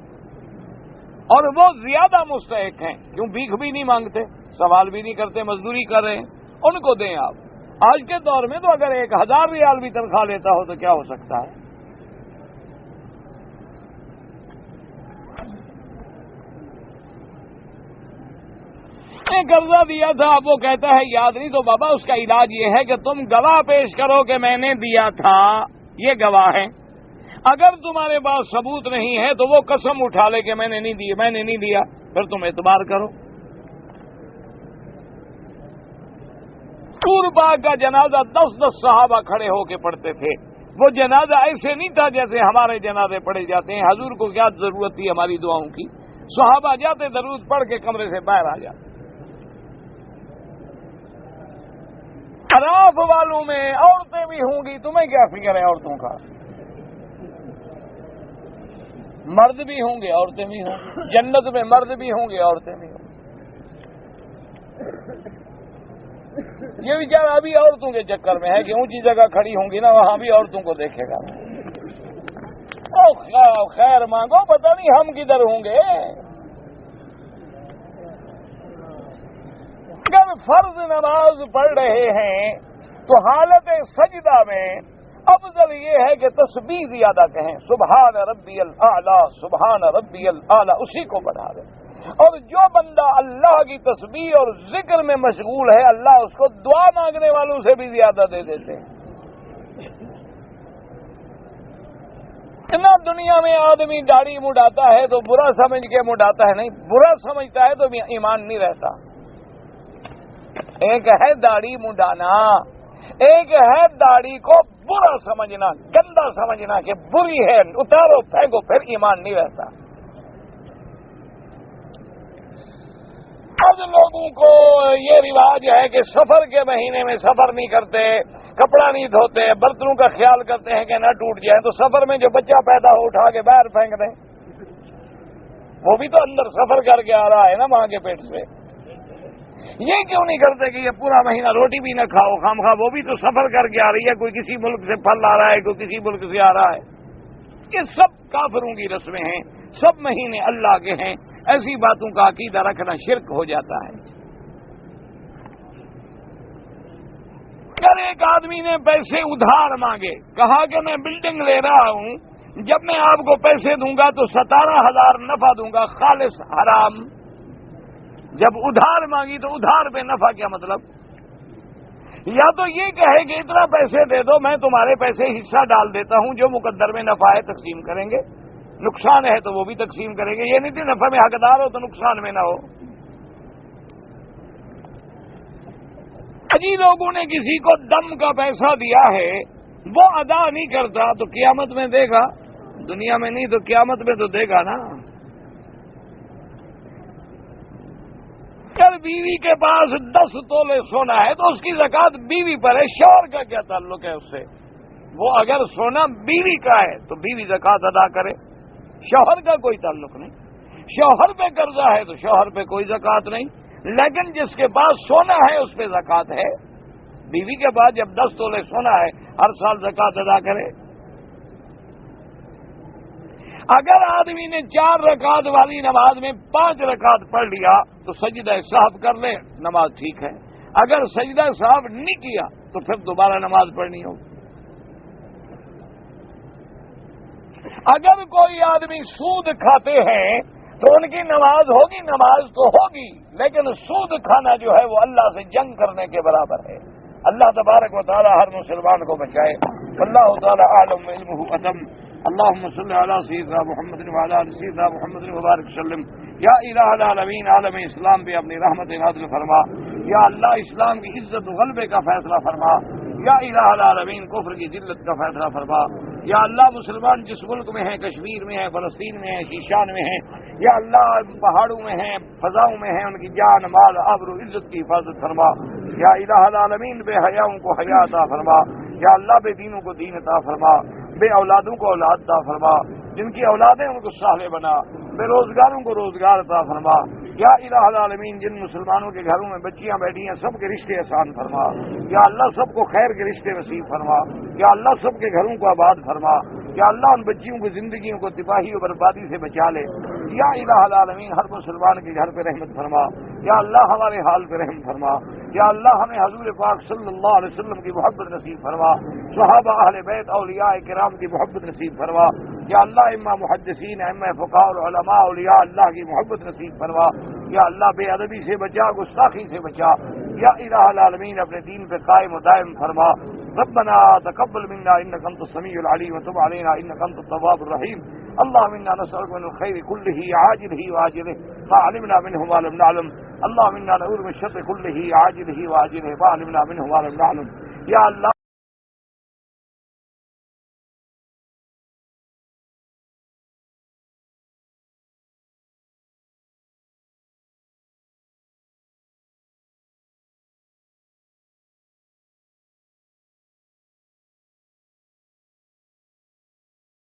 اور وہ زیادہ مستحق ہیں، کیوں؟ بھیک بھی نہیں مانگتے، سوال بھی نہیں کرتے، مزدوری کر رہے ہیں، ان کو دیں آپ۔ آج کے دور میں تو اگر 1000 ریال بھی تنخواہ لیتا ہو تو کیا ہو سکتا ہے؟ قرضہ دیا تھا، اب وہ کہتا ہے یاد نہیں، تو بابا اس کا علاج یہ ہے کہ تم گواہ پیش کرو کہ میں نے دیا تھا، یہ گواہ ہے۔ اگر تمہارے پاس ثبوت نہیں ہے تو وہ قسم اٹھا لے کہ میں نے نہیں دیا، پھر تم اعتبار کرو۔ حضور پاک کا جنازہ 10 صحابہ کھڑے ہو کے پڑھتے تھے۔ وہ جنازہ ایسے نہیں تھا جیسے ہمارے جنازے پڑھے جاتے ہیں۔ حضور کو کیا ضرورت تھی ہماری دعاؤں کی؟ صحابہ جاتے درود پڑھ کے کمرے سے باہر آ جاتے۔ عراف والوں میں عورتیں بھی ہوں گی، تمہیں کیا فکر ہے عورتوں کا؟ مرد بھی ہوں گے، عورتیں بھی ہوں گی، جنت میں مرد بھی ہوں گے، عورتیں بھی ہوں گی۔ یہ بیچارہ ابھی عورتوں کے چکر میں ہے کہ اونچی جگہ کھڑی ہوں گی نا، وہاں بھی عورتوں کو دیکھے گا۔ خیر مانگو، پتہ نہیں ہم کدھر ہوں گے۔ اگر فرض نماز پڑھ رہے ہیں تو حالت سجدہ میں افضل یہ ہے کہ تسبیح زیادہ کہیں، سبحان ربی الاعلی، سبحان ربی الاعلی، اسی کو بڑھا دیں۔ اور جو بندہ اللہ کی تسبیح اور ذکر میں مشغول ہے، اللہ اس کو دعا مانگنے والوں سے بھی زیادہ دے دیتے ہیں۔ اتنا دنیا میں آدمی داڑھی مڈاتا ہے تو برا سمجھ کے مڈاتا ہے، نہیں، برا سمجھتا ہے تو ایمان نہیں رہتا۔ ایک ہے داڑھی مڈانا، ایک ہے داڑھی کو برا سمجھنا، گندا سمجھنا کہ بری ہے، اتارو پھینکو، پھر ایمان نہیں رہتا۔ اب لوگوں کو یہ رواج ہے کہ سفر کے مہینے میں سفر نہیں کرتے، کپڑا نہیں دھوتے، برتنوں کا خیال کرتے ہیں کہ نہ ٹوٹ جائے، تو سفر میں جو بچہ پیدا ہو اٹھا کے باہر پھینک دیں۔ وہ بھی تو اندر سفر کر کے آ رہا ہے نا ماں کے پیٹ سے۔ یہ کیوں نہیں کرتے کہ یہ پورا مہینہ روٹی بھی نہ کھاؤ خام خواہ، وہ بھی تو سفر کر کے آ رہی ہے، کوئی کسی ملک سے پھل آ رہا ہے، کوئی کسی ملک سے آ رہا ہے۔ یہ سب کافروں کی رسمیں ہیں، سب مہینے اللہ کے ہیں، ایسی باتوں کا عقیدہ رکھنا شرک ہو جاتا ہے۔ اگر ایک آدمی نے پیسے ادھار مانگے، کہا کہ میں بلڈنگ لے رہا ہوں، جب میں آپ کو پیسے دوں گا تو 17,000 نفع دوں گا، خالص حرام۔ جب ادھار مانگی تو ادھار پہ نفع کیا مطلب؟ یا تو یہ کہے کہ اتنا پیسے دے دو، میں تمہارے پیسے حصہ ڈال دیتا ہوں، جو مقدر میں نفع ہے تقسیم کریں گے، نقصان ہے تو وہ بھی تقسیم کریں گے۔ یہ نہیں کہ نفع میں حقدار ہو تو نقصان میں نہ ہو۔ اجی لوگوں نے کسی کو دم کا پیسہ دیا ہے، وہ ادا نہیں کرتا تو قیامت میں دے گا، دنیا میں نہیں تو قیامت میں تو دے گا نا۔ اگر بیوی کے پاس 10 تولے سونا ہے تو اس کی زکات بیوی پر ہے، شوہر کا کیا تعلق ہے اس سے؟ وہ اگر سونا بیوی کا ہے تو بیوی زکات ادا کرے، شوہر کا کوئی تعلق نہیں۔ شوہر پہ قرضہ ہے تو شوہر پہ کوئی زکات نہیں، لیکن جس کے پاس سونا ہے اس پہ زکات ہے۔ بیوی کے پاس جب 10 تولے سونا ہے، ہر سال زکات ادا کرے۔ اگر آدمی نے 4 رکعت والی نماز میں 5 رکعت پڑھ لیا تو سجدہ سہو کر لے، نماز ٹھیک ہے۔ اگر سجدہ سہو نہیں کیا تو پھر دوبارہ نماز پڑھنی ہوگی۔ اگر کوئی آدمی سود کھاتے ہیں تو ان کی نماز ہوگی، نماز تو ہوگی، لیکن سود کھانا جو ہے وہ اللہ سے جنگ کرنے کے برابر ہے۔ اللہ تبارک و تعالی ہر مسلمان کو بچائے۔ اللہ تعالی عالم علمہ اتم۔ اللهم صل على سيدنا محمد وعلى آل سيدنا محمد وبارك وسلم۔ یا الہ العالمین، عالم اسلام پہ اپنی رحمت نازل فرما۔ یا اللہ اسلام کی عزت و غلبے کا فیصلہ فرما۔ یا الہ العالمین، کفر کی ذلت کا فیصلہ فرما۔ یا اللہ مسلمان جس ملک میں ہیں، کشمیر میں ہیں، فلسطین میں ہیں، شیشان میں ہیں، یا اللہ پہاڑوں میں ہیں، فضاؤں میں ہیں، ان کی جان مال آبرو عزت کی حفاظت فرما۔ یا الہ العالمین، بے حیاؤں کو حیا عطا فرما۔ یا اللہ بے دینوں کو دین عطا فرما، بے اولادوں کو اولاد عطا فرما، جن کی اولادیں ان کو صالح بنا، بے روزگاروں کو روزگار عطا فرما۔ یا الہ العالمین، جن مسلمانوں کے گھروں میں بچیاں بیٹھی ہیں سب کے رشتے آسان فرما۔ یا اللہ سب کو خیر کے رشتے نصیب فرما۔ یا اللہ سب کے گھروں کو آباد فرما۔ یا اللہ ان بچیوں کی زندگیوں کو تباہی و بربادی سے بچا لے۔ یا الہ العالمین ہر مسلمان کے گھر پہ رحمت فرما، یا اللہ ہمارے حال پہ رحم فرما، یا اللہ ہمیں حضور پاک صلی اللہ علیہ وسلم کی محبت نصیب فرما، صحابہ اہل بیت اولیاء کرام کی محبت نصیب فرما، یا اللہ امہ محدثین امہ فقہاء اور علماء اولیاء اللہ کی محبت نصیب فرما، یا اللہ بے ادبی سے بچا، گستاخی سے بچا، یا الہ العالمین اپنے دین پہ قائم و دائم فرما۔ ربنا تقبل منا انك انت السميع العليم وتب علينا انك انت التواب الرحيم اللهم انا نسألك من الخير كله عاجله واجله ما علمنا منه ما لم نعلم اللهم انا نعوذ من الشر كله عاجله واجله ما علمنا منه ما لم نعلم۔ یا اللہ